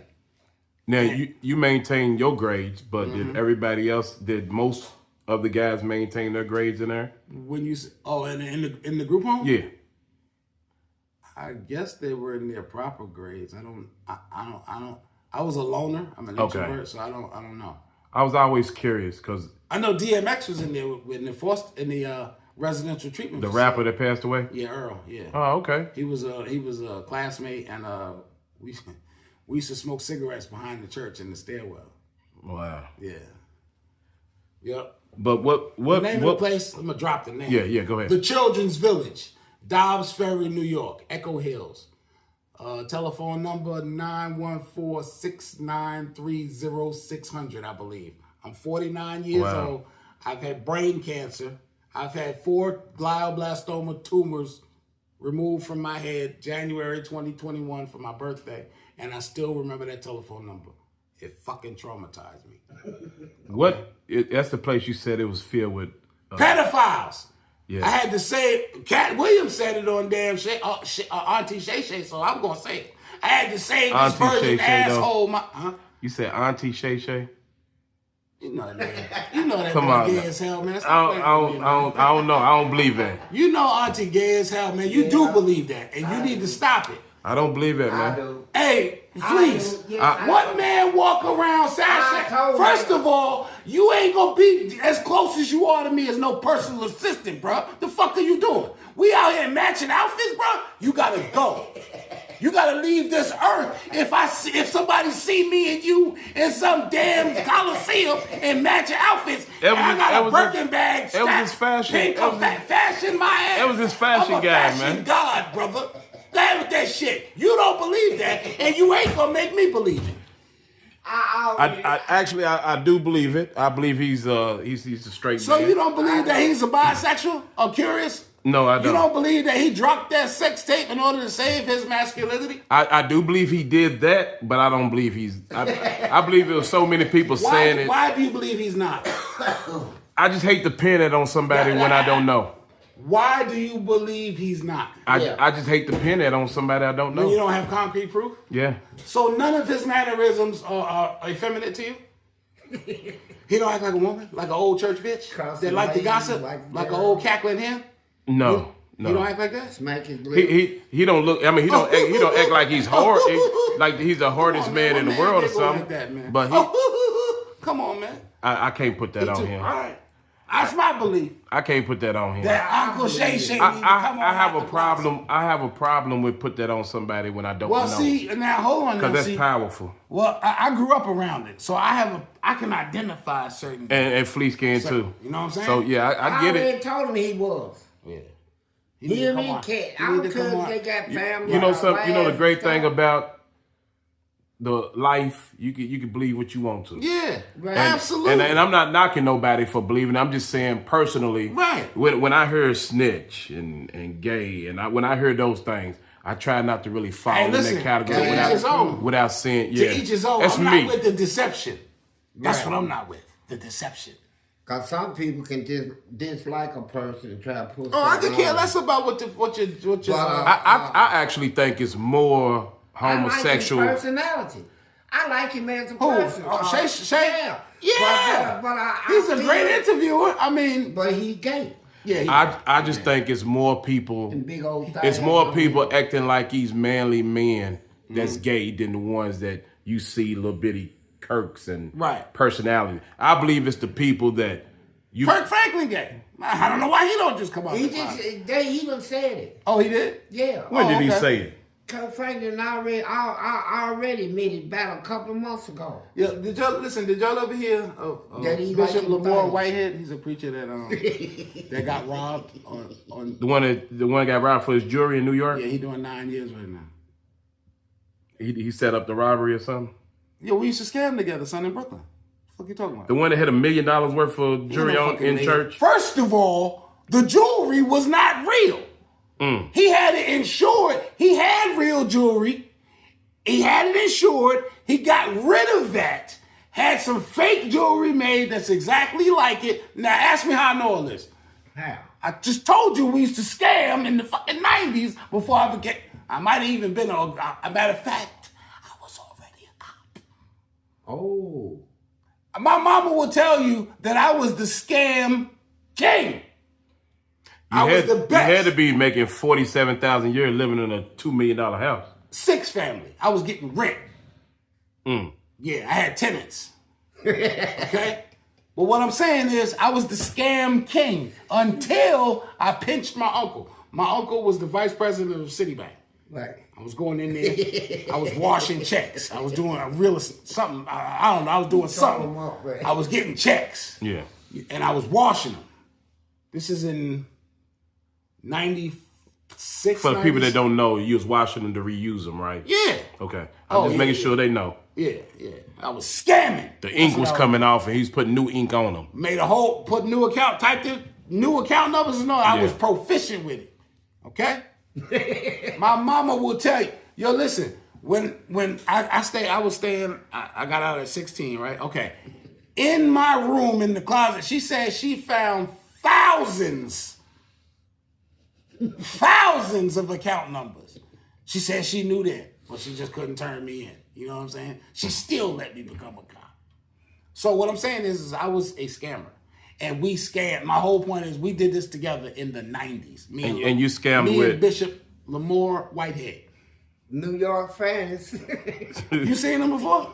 Now you maintain your grades, but did most of the guys maintain their grades in there? When you in the group home? Yeah. I guess they were in their proper grades. I don't. I was a loner. I'm an introvert, so I don't know. I was always curious because I know DMX was in there in the residential treatment. The rapper that passed away. Yeah, Earl. Yeah. Oh, okay. He was a classmate, and we used to smoke cigarettes behind the church in the stairwell. Wow. Yeah. Yep. But what the name of the place? I'm gonna drop the name. Yeah. Go ahead. The Children's Village, Dobbs Ferry, New York, Echo Hills. Telephone number 914-693-0600, I believe. I'm 49 years old. I've had brain cancer. I've had 4 glioblastoma tumors removed from my head January 2021 for my birthday, and I still remember that telephone number. It fucking traumatized me. That's the place you said it was filled with pedophiles. Yeah. I had to say it. Cat Williams said it on damn Auntie Shay Shay, so I'm gonna say it. I had to say this virgin asshole. You said Auntie Shay Shay? You know that. You know that. Come on, gay as hell, man. I don't know. I don't believe that. You know Auntie gay as hell, man. You do believe that, and you need to stop it. I don't believe it, man. I do. Hey, Fleece, what man walk around Sasha? First of all, you ain't gonna be as close as you are to me as no personal assistant, bro. The fuck are you doing? We out here matching outfits, bro. You gotta go. You gotta leave this earth. If somebody see me and you in some damn Coliseum in matching outfits, and I got a Birkin bag, that was his fashion. Fashion my ass. That was his fashion guy, man. Fashion god, brother. Play with that shit. You don't believe that, and you ain't gonna make me believe it. I do believe it. I believe he's a straight man. So you don't believe that he's a bisexual or curious? No, I don't. You don't believe that he dropped that sex tape in order to save his masculinity? I do believe he did that, but I don't believe I believe there were so many people saying it. Why do you believe he's not? I just hate to pin it on somebody when I don't know. Why do you believe he's not? I just hate to pin it on somebody I don't know. When you don't have concrete proof? Yeah. So none of his mannerisms are effeminate to you? He don't act like a woman? Like an old church bitch? That like to gossip? Like an old cackling hen? No. He don't act like that? Smack his lip. He don't look. I mean, he don't act like he's hard. Like he's the hardest man in the world or something. Like that, man. But come on, man. I can't put that on him. All right. That's my belief. I can't put that on him. That Uncle Shay Shay need to come on. I have a problem. I have a problem with put that on somebody when I don't know. Well, see, now hold on. Because that's powerful. Well, I grew up around it, so I can identify certain. And Fleece can too. You know what I'm saying? So yeah, I get it. I already told him he was. Yeah. He and me cat. I'm because they got family. You know something. You know the great thing about the life, you can believe what you want to. Yeah, right. Absolutely. And I'm not knocking nobody for believing. I'm just saying personally. Right. When I heard snitch and gay, and when I heard those things, I try not to really fall in that category without saying, yeah. To each his own. I'm not with the deception. That's what I'm not with. The deception. Because some people can dislike a person and try to push. Oh, I could care less about what you. I actually think it's more homosexual. I like his personality. I like him as a person. Shay? Yeah. But he's a great interviewer. I mean. But he's gay. Yeah, I just think it's more people. Big old It's more people acting like these manly men that's gay than the ones that you see little bitty Kirks and personality. I believe it's the people that you. Kirk Franklin gay. I don't know why he don't just come out. He done said it. Oh, he did? Yeah. When did he say it? Kirk Franklin already admitted about a couple of months ago. Yeah. Did y'all ever hear of Bishop Lamore Whitehead? He's a preacher that that got robbed on the one that got robbed for his jewelry in New York. Yeah, he doing 9 years right now. He set up the robbery or something. Yeah, we used to scam together, son, in Brooklyn. What the fuck you talking about? The one that had $1 million worth of jewelry in church. First of all, the jewelry was not real. He had it insured. He had real jewelry. He had it insured. He got rid of that. Had some fake jewelry made that's exactly like it. Now ask me how I know all this. How? I just told you we used to scam in the fucking 90s before I became. I might have even been a matter of fact, I was already a cop. Oh. My mama will tell you that I was the scam king. I was the best. You had to be making $47,000 a year living in a $2 million house. 6 family. I was getting rent. Yeah, I had tenants. Okay? But what I'm saying is I was the scam king until I pinched my uncle. My uncle was the vice president of Citibank. Right. I was going in there. I was washing checks. I was doing a real something. I don't know. I was doing something. I was getting checks. Yeah. And I was washing them. This is in 96. For the people that don't know, you was washing them to reuse them, right? Yeah. Okay. I'm just making sure they know. Yeah. I was scamming. The ink was coming off and he's putting new ink on them. Made put new account, typed in new account numbers and all. I was proficient with it. Okay? My mama will tell you, yo, listen, when I got out at 16, right? Okay. In my room, in the closet, she said she found thousands of account numbers. She said she knew that, but she just couldn't turn me in. You know what I'm saying? She still let me become a cop. So what I'm saying is I was a scammer. And we scammed. My whole point is we did this together in the 90s. And you scammed me with? And Bishop Lamore Whitehead. New York fans. You seen him before?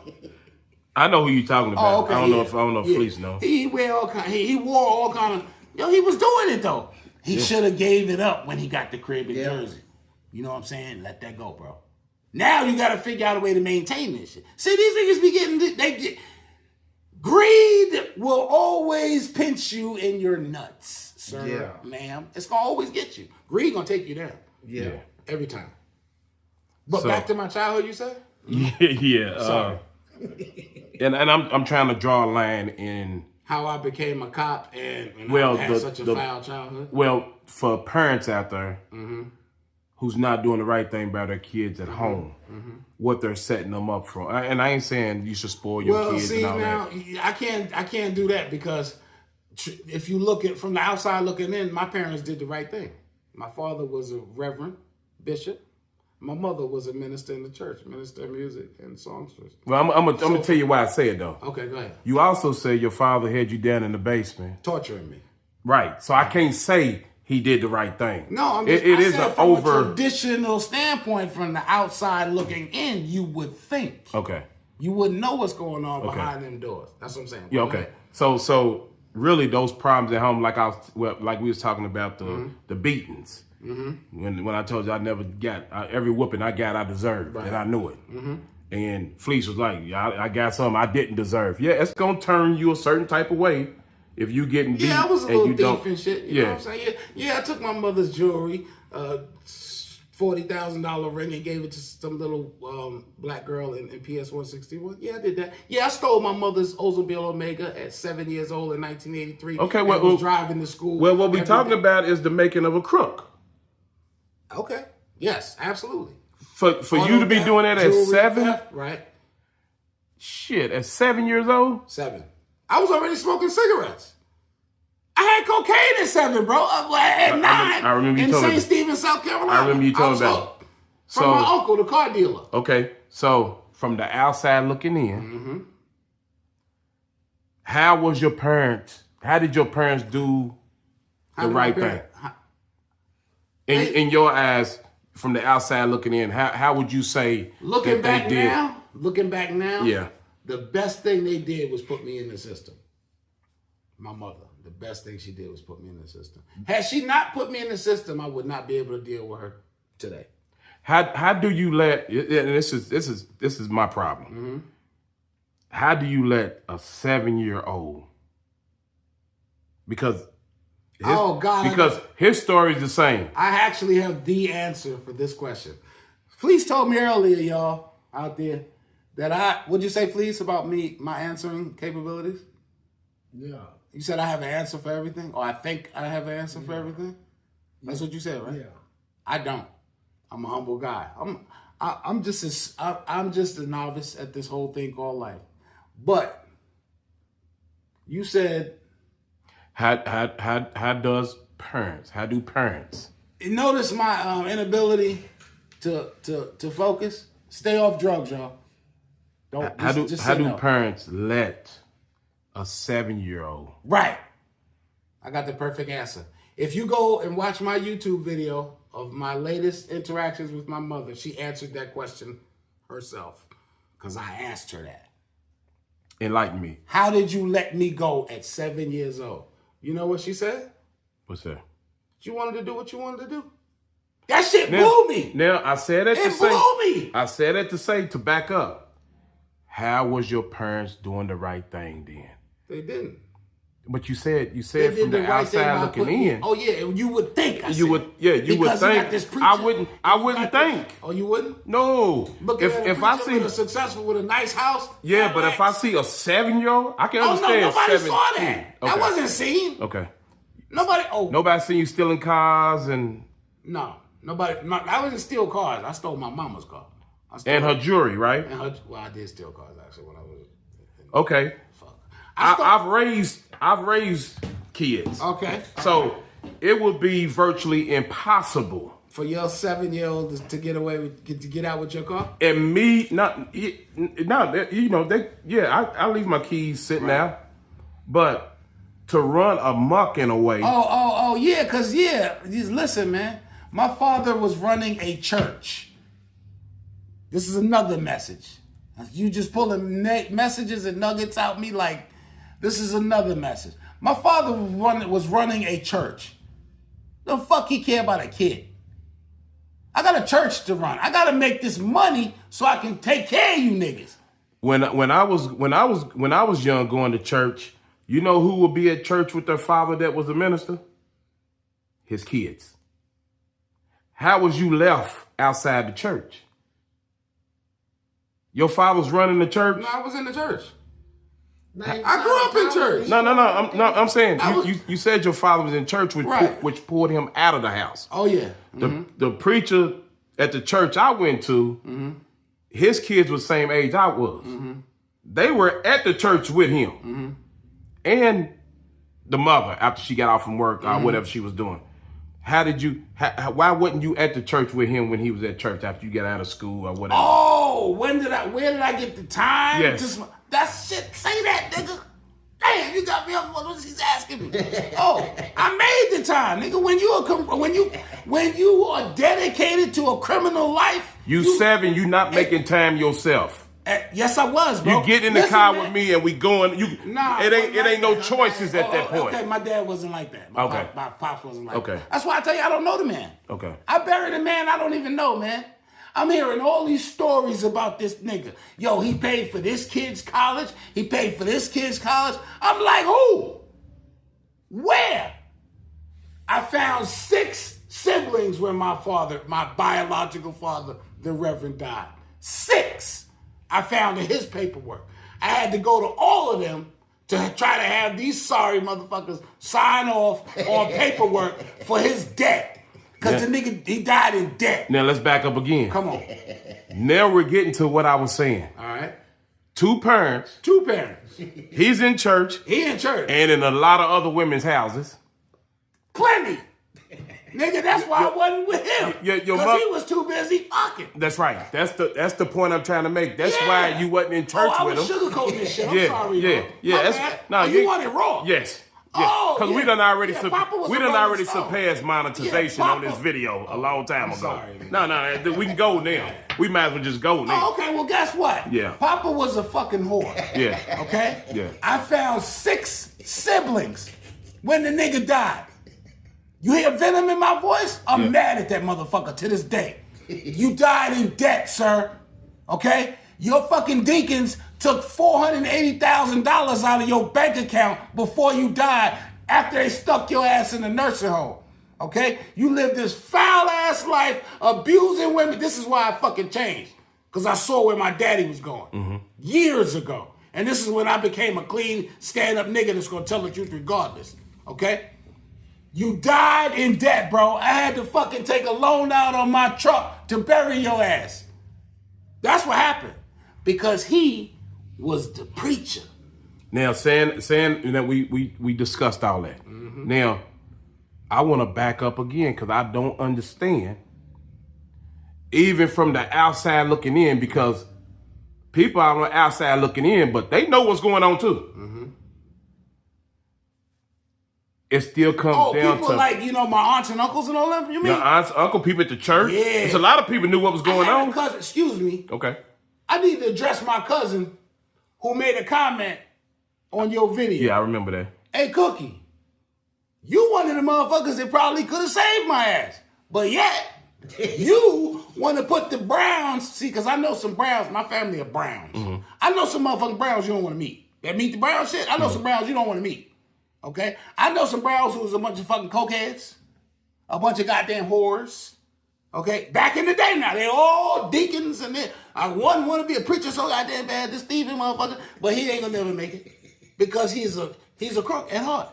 I know who you talking about. Oh, okay, I don't know if Fleece know. He wore all kind of. Yo, he was doing it though. He should have gave it up when he got the crib in Jersey. You know what I'm saying? Let that go, bro. Now you got to figure out a way to maintain this shit. See, these niggas be getting greed will always pinch you in your nuts, sir, ma'am. It's gonna always get you. Greed gonna take you down. Yeah. Every time. But back to my childhood, you said? Yeah. Sorry. And I'm trying to draw a line in how I became a cop and I had such a foul childhood. Well, for parents out there who's not doing the right thing by their kids at home, what they're setting them up for. And I ain't saying you should spoil your kids and all that. I can't do that because if you look at from the outside looking in, my parents did the right thing. My father was a reverend, bishop. My mother was a minister in the church, minister of music and songstress. Well, I'm gonna tell you why I say it though. Okay, go ahead. You also say your father had you down in the basement, torturing me. Right. So I can't say he did the right thing. No, I'm just, from a traditional standpoint, from the outside looking in, you would think. Okay. You wouldn't know what's going on behind them doors. That's what I'm saying. Yeah. Okay. So really, those problems at home, like we was talking about the beatings. When I told you I never got every whooping I got, I deserved, and I knew it. And Fleece was like, I got something I didn't deserve. Yeah, it's gonna turn you a certain type of way if you getting beat. Yeah, I was a little thief and shit. You know Yeah. what I'm saying? Yeah, I took my mother's jewelry, $40,000 ring, and gave it to some little black girl in PS 161. Yeah, I did that. Yeah, I stole my mother's Oldsmobile Omega at 7 years old in 1983. Okay, well, was driving to school. Well, what we talking about is the making of a crook. Okay. Yes, absolutely. For you to be doing that at 7? Theft, right. Shit, at 7 years old? 7. I was already smoking cigarettes. I had cocaine at 7, bro. At 9. I remember you in told me. St. Stephen, South Carolina. I remember you told me about. From my uncle, the car dealer. Okay, so from the outside looking in, how did your parents do the right thing? In your eyes, from the outside looking in, how would you say looking that back they did? now? Looking back now, Yeah. the best thing they did was put me in the system. My mother, the best thing she did was put me in the system. Had she not put me in the system, I would not be able to deal with her today. How do you let? And this is my problem. Mm-hmm. How do you let a 7-year-old? Because his story is the same. I actually have the answer for this question. Fleece told me earlier, y'all out there, that would you say, Fleece, about my answering capabilities? Yeah. You said I have an answer for everything, or I think I have an answer for everything. That's what you said, right? Yeah. I don't. I'm a humble guy. I'm just a novice at this whole thing called life. But you said, How do parents? Notice my inability to focus. Stay off drugs, y'all. How do parents let a 7-year-old? Right. I got the perfect answer. If you go and watch my YouTube video of my latest interactions with my mother, she answered that question herself because I asked her that. Enlighten me. How did you let me go at 7 years old? You know what she said? What's that? You wanted to do what you wanted to do. That shit blew me. Now, I said that It blew me. I said that to back up. How was your parents doing the right thing then? They didn't. But you said They from did the right thing outside by looking putting me- in. Oh yeah, you would think. You would think. This preacher, I wouldn't think. Oh, you wouldn't? No. But If I see a successful with a nice house. yeah, but if I see a 7-year-old, I can no, understand. nobody 7. saw that. That Okay. wasn't seen. Okay. Nobody. Oh, Nobody seen you stealing cars and nobody. I wasn't steal cars. I stole my mama's car. her jewelry, right? Well, I did steal cars actually when I was. Okay. Fuck. I've raised kids. Okay. So it would be virtually impossible For your 7-year-old to get away with to get out with your car. and me I leave my keys sitting out, but to run amok in a way. Oh, yeah, because, listen, man. My father was running a church. This is another message. You just pulling messages and nuggets out me like, this is another message. My father was running a church. The fuck he care about a kid? I got a church to run. I got to make this money so I can take care of you niggas. When I was young going to church, you know who would be at church with their father that was a minister? His kids. How was you left outside the church? Your father was running the church? No, I was in the church. I grew up in church. No. I'm saying you said your father was in church, which pulled him out of the house. Oh yeah. The preacher at the church I went to, his kids were the same age I was. They were at the church with him, and the mother after she got off from work or whatever she was doing. How did you? Why wasn't you at the church with him when he was at church after you got out of school or whatever? Oh, where did I get the time? Yes. That shit. Say that, nigga. Damn, you got me up. What he's asking me? Oh, I made the time, nigga. When you are dedicated to a criminal life, You 7, you not making time yourself. Yes, I was, bro. You get in the car with me and we going. It ain't no choices at that point. Okay, my dad wasn't like that. My pops wasn't like that. Okay. That's why I tell you I don't know the man. Okay. I buried a man I don't even know, man. I'm hearing all these stories about this nigga. Yo, he paid for this kid's college. He paid for this kid's college. I'm like, who? Where? I found 6 siblings when my biological father, the Reverend, died. 6. I found in his paperwork. I had to go to all of them to try to have these sorry motherfuckers sign off on paperwork for his debt. Because the nigga, he died in debt. Now let's back up again. Come on. Now we're getting to what I was saying. All right. 2 parents. 2 parents. He's in church. He in church. And in a lot of other women's houses. Plenty. Nigga, that's why I wasn't with him. Because he was too busy fucking. That's right. That's the point I'm trying to make. That's why you wasn't in church with him. I was sugarcoating this shit. I'm sorry, bro. Yeah. You want it raw. Yes. because we done already Papa was we a done Rolling already Stone. surpassed monetization Yeah, on this video a long time ago. sorry. No, we can go now. We might as well just go now. Oh, okay, well, guess what? Yeah. Papa was a fucking whore. Yeah. Okay? Yeah. I found 6 siblings when the nigga died. You hear venom in my voice? I'm mad at that motherfucker to this day. You died in debt, sir. Okay? Your fucking deacons took $480,000 out of your bank account before you died after they stuck your ass in the nursing home. Okay? You lived this foul ass life abusing women. This is why I fucking changed. Because I saw where my daddy was going years ago. And this is when I became a clean, stand-up nigga that's going to tell the truth regardless. Okay? You died in debt, bro. I had to fucking take a loan out on my truck to bury your ass. That's what happened. Because he was the preacher. Now, saying that we discussed all that. Now, I want to back up again because I don't understand, even from the outside looking in, because people are on the outside looking in, but they know what's going on too. It still comes down people to like, my aunts and uncles and all that, you mean? your aunts, uncle, people at the church. Yeah. There's a lot of people knew what was going I had on. a cousin, excuse me. Okay. I need to address my cousin who made a comment on your video. Yeah, I remember that. Hey, Cookie, you one of the motherfuckers that probably could have saved my ass. But yet, you want to put the Browns, see, because I know some Browns, my family are Browns. I know some motherfucking Browns you don't want to meet. That meet the Brown shit, I know some Browns you don't want to meet. Okay? I know some Browns who was a bunch of fucking cokeheads, a bunch of goddamn whores. Okay? Back in the day now, they all deacons and then one want to be a preacher so goddamn bad, this Stephen motherfucker, but he ain't gonna never make it. Because he's a crook at heart.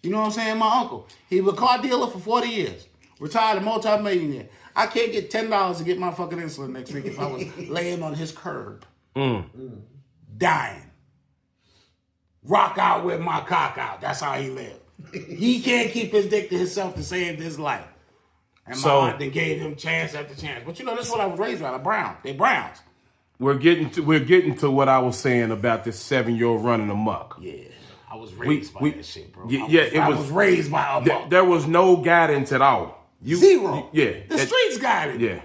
You know what I'm saying? My uncle. He was a car dealer for 40 years. Retired a multi-millionaire. I can't get $10 to get my fucking insulin next week if I was laying on his curb. Dying. Rock out with my cock out. That's how he lived. He can't keep his dick to himself to save his life. And my aunt then gave him chance after chance. But this is what I was raised by. They Browns. We're getting to what I was saying about this 7-year-old running amok. Yeah. I was raised by that shit, bro. I was raised by amok. There was no guidance at all. Zero. The streets guided. Yeah.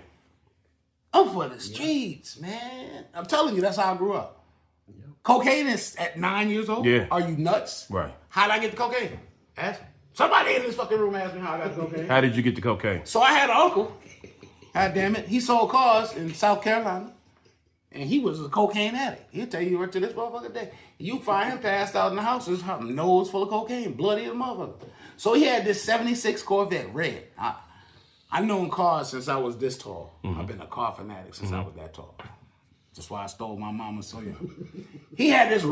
I'm for the streets, man. I'm telling you, that's how I grew up. Cocaine is at 9 years old? Yeah. Are you nuts? Right. How'd I get the cocaine? Ask me. Somebody in this fucking room asked me how I got the cocaine. How did you get the cocaine? So I had an uncle. God damn it. He sold cars in South Carolina. And he was a cocaine addict. He'll tell you right to this motherfucker day. You find him passed out in the house, his nose full of cocaine, bloody as a motherfucker. So he had this 76 Corvette, red. I've known cars since I was this tall. I've been a car fanatic since I was that tall. That's why I stole my mama's so young. He had this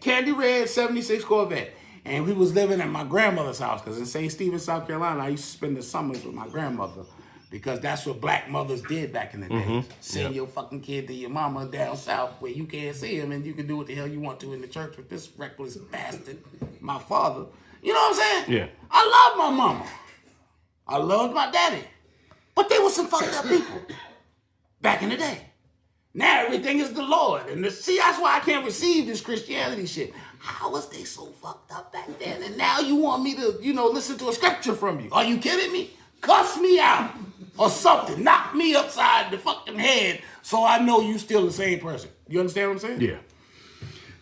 candy red 76 Corvette. And we was living at my grandmother's house, because in St. Stephen, South Carolina, I used to spend the summers with my grandmother. Because that's what black mothers did back in the day. Send your fucking kid to your mama down south where you can't see him and you can do what the hell you want to in the church with this reckless bastard, my father. You know what I'm saying? Yeah. I love my mama. I loved my daddy. But they were some fucked up people back in the day. Now everything is the Lord. And see, that's why I can't receive this Christianity shit. How was they so fucked up back then? And now you want me to, listen to a scripture from you. Are you kidding me? Cuss me out or something. Knock me upside the fucking head so I know you still the same person. You understand what I'm saying? Yeah.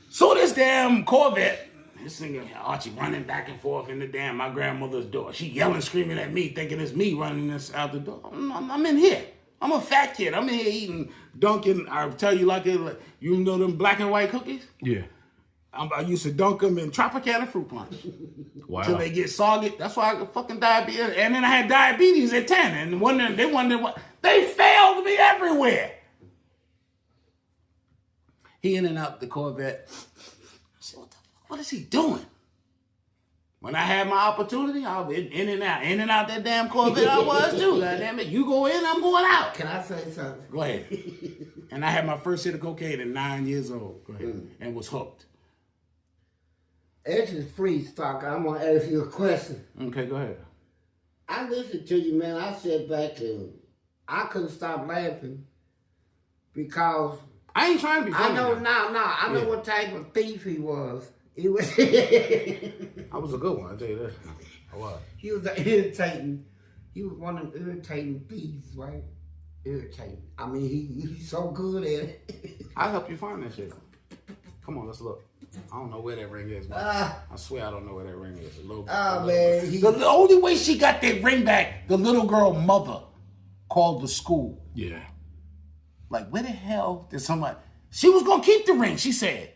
So this damn Corvette, this thing, Archie running back and forth in my grandmother's door. She yelling, screaming at me, thinking it's me running this out the door. I'm in here. I'm a fat kid. I'm in here eating Dunkin'. I tell you like you know them black and white cookies? Yeah. I used to dunk them in Tropicana fruit punch. Wow. Till they get soggy. That's why I got fucking diabetes. And then I had diabetes at 10. And they wondered what. They failed me everywhere. He in and out the Corvette. I said, what is he doing? When I had my opportunity, I was in and out that damn Corvette. I was too. God damn it. You go in, I'm going out. Can I say something? Go ahead. And I had my first hit of cocaine at 9 years old. Go ahead. And was hooked. This is Fleece talk. I'm going to ask you a question. Okay, go ahead. I listened to you, man. I sat back and I couldn't stop laughing because I ain't trying to be funny. I know what type of thief he was. He was. I was a good one, I tell you that. I was. He was irritating. He was one of them irritating thieves, right? Irritating. I mean, he's so good at it. I'll help you find that shit. Come on, let's look. I don't know where that ring is, man. I swear I don't know where that ring is. Man. The only way she got that ring back, the little girl mother called the school. Yeah. Like, where the hell did somebody... She was going to keep the ring, she said.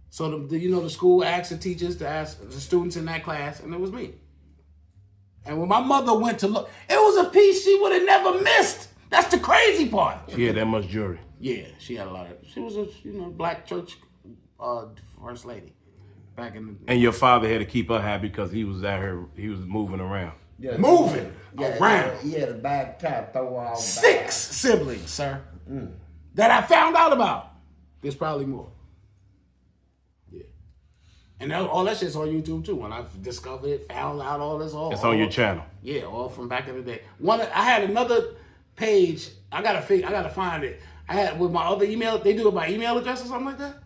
So, the school asked the teachers to ask the students in that class, and it was me. And when my mother went to look, it was a piece she would have never missed. That's the crazy part. She had that much jewelry. Yeah, she had a lot of... She was a, black church first lady back in the... And your father had to keep her happy because he was out here, he was moving around. Yeah, moving around. He had a bad time, throw all 6 siblings, sir, that I found out about. There's probably more. Yeah. And all that shit's on YouTube too. When I discovered it, found out all this, It's on your channel. Yeah, all from back in the day. I had another page. I gotta find it. I had with my other email. They do it by email address or something like that.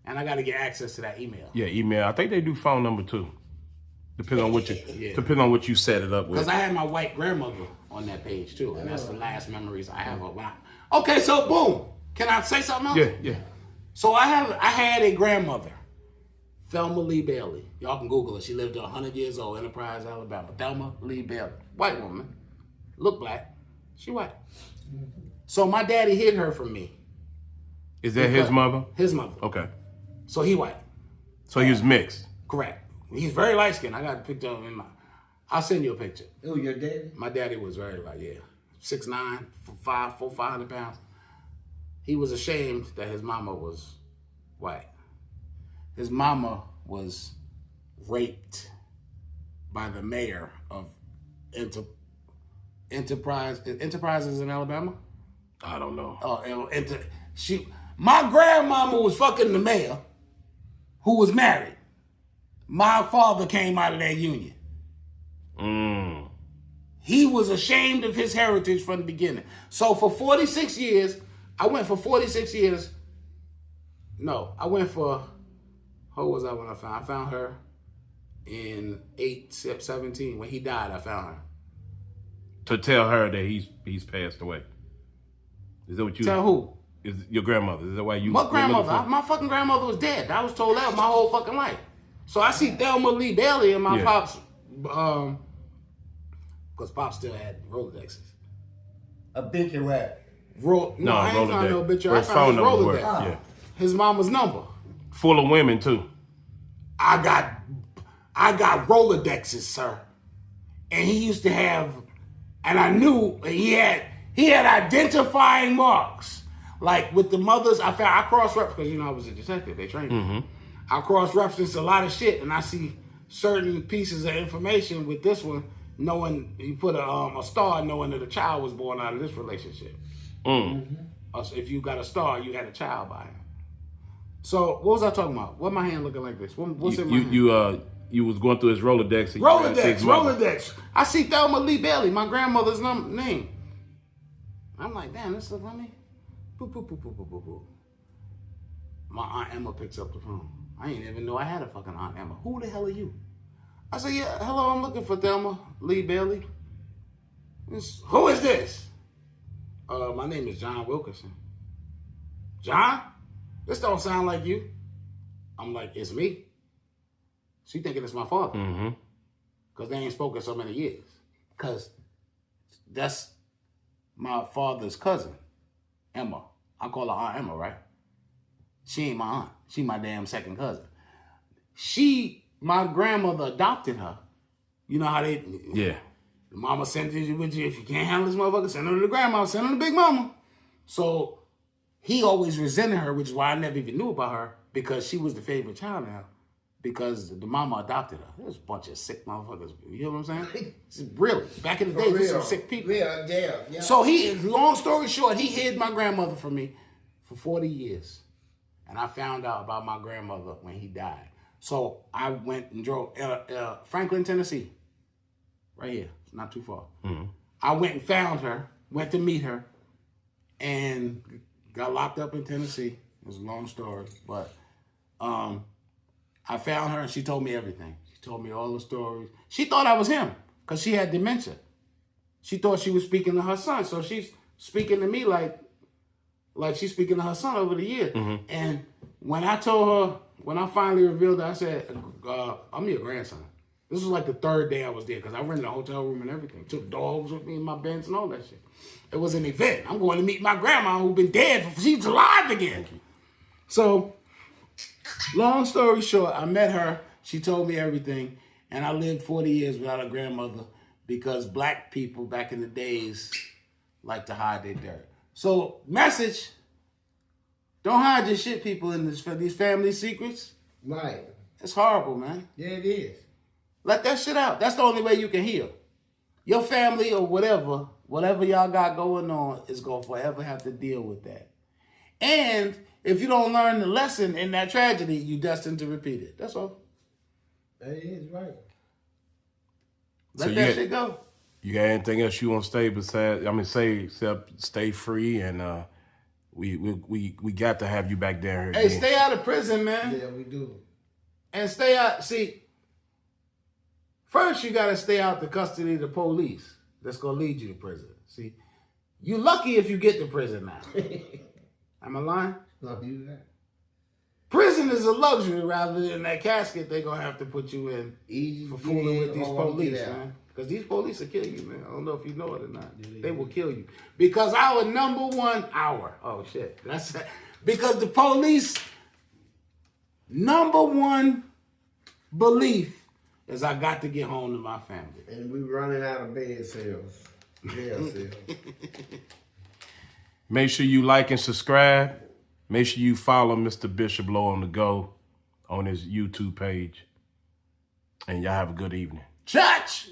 And I gotta get access to that email. Yeah, email. I think they do phone number too. Depending on what you set it up with. Because I had my white grandmother on that page too, and that's the last memories I have of. Okay, so boom. Can I say something else? Yeah. So I had a grandmother, Thelma Lee Bailey. Y'all can Google her. She lived to 100 years old, Enterprise, Alabama. Thelma Lee Bailey, white woman, look black. She white. So my daddy hid her from me. Is that his mother? His mother. Okay. So he white. So he was mixed. Correct. He's very light skinned. I got a picture of him. I'll send you a picture. Oh, your daddy? My daddy was very light, 6'9", 500 pounds. He was ashamed that his mama was white. His mama was raped by the mayor of Enterprises in Alabama. I don't know. My grandmama was fucking the mayor, who was married. My father came out of that union. He was ashamed of his heritage from the beginning. So for 46 years, I went for 46 years. No, I went for, how was I when I found? I found her in 17. When he died, I found her. To tell her that he's passed away. Is that what you... Tell who? Is your grandmother? Is that why you... My grandmother. My fucking grandmother was dead. I was told that my whole fucking life. So I see Thelma Lee Bailey in my pops, because Pops still had Rolodexes. A picture rap. No, I ain't found no picture. I His found his phone number. Rolodex. Yeah. His mama's number. Full of women too. I got Rolodexes, sir. And he used to have, and I knew he had identifying marks. Like with the mothers, I cross-referenced, because I was a detective, they trained me. I cross-referenced a lot of shit, and I see certain pieces of information with this one, knowing you put a star, knowing that a child was born out of this relationship. If you got a star, you had a child by him. So what was I talking about? What my hand looking like this? What's in my hand? You was going through his Rolodex. Rolodex. I see Thelma Lee Bailey, my grandmother's name. I'm like, damn, this is funny. Boop, boop, boop, boop, boop, boop, boop. My Aunt Emma picks up the phone. I didn't even know I had a fucking Aunt Emma. Who the hell are you? I said, yeah, hello, I'm looking for Thelma Lee Bailey. Who is this? My name is John Wilkerson. John? This don't sound like you. I'm like, it's me. She thinking it's my father. Because they ain't spoken so many years. Because that's my father's cousin, Emma. I call her Aunt Emma, right? She ain't my aunt. She my damn second cousin. My grandmother adopted her. You know how they... Yeah. The mama sent it with you. If you can't handle this motherfucker, send her to the grandma, send her to Big Mama. So he always resented her, which is why I never even knew about her, because she was the favorite child now, because the mama adopted her. There's a bunch of sick motherfuckers. You know what I'm saying? Really. Back in the day, there's some sick people. Yeah. So long story short, he hid my grandmother from me for 40 years. And I found out about my grandmother when he died. So I went and drove Franklin, Tennessee. Right here. It's not too far. I went and found her, went to meet her, and got locked up in Tennessee. It was a long story. But I found her and she told me everything. She told me all the stories. She thought I was him because she had dementia. She thought she was speaking to her son. So she's speaking to me like she's speaking to her son over the years. And when I told her, when I finally revealed it, I said, I'm your grandson. This was like the third day I was there because I rented a hotel room and everything. Took dogs with me in my bench and all that shit. It was an event. I'm going to meet my grandma who'd been dead. She's alive again. So, long story short, I met her. She told me everything. And I lived 40 years without a grandmother because black people back in the days like to hide their dirt. So, message, don't hide your shit, people, in these family secrets. Right. It's horrible, man. Yeah, it is. Let that shit out. That's the only way you can heal. Your family or whatever y'all got going on is going to forever have to deal with that. And if you don't learn the lesson in that tragedy, you're destined to repeat it. That's all. That is right. Let that shit go. You got anything else you want to say besides? I mean, except stay free, and we got to have you back there. Hey, stay out of prison, man. Yeah, we do. And stay out. See, first you got to stay out the custody of the police. That's gonna lead you to prison. See, you lucky if you get to prison now. Am I lying? No, you that. Prison is a luxury rather than that casket they're going to have to put you in Easy for fooling with these police, man. Because these police will kill you, man. I don't know if you know it or not. They will kill you. Because our number one hour. Oh, shit. Because the police number one belief is I got to get home to my family. And we running out of bed cells. Jail cells. Make sure you like and subscribe. Make sure you follow Mr. Bishop Low on the Go on his YouTube page. And y'all have a good evening. Church!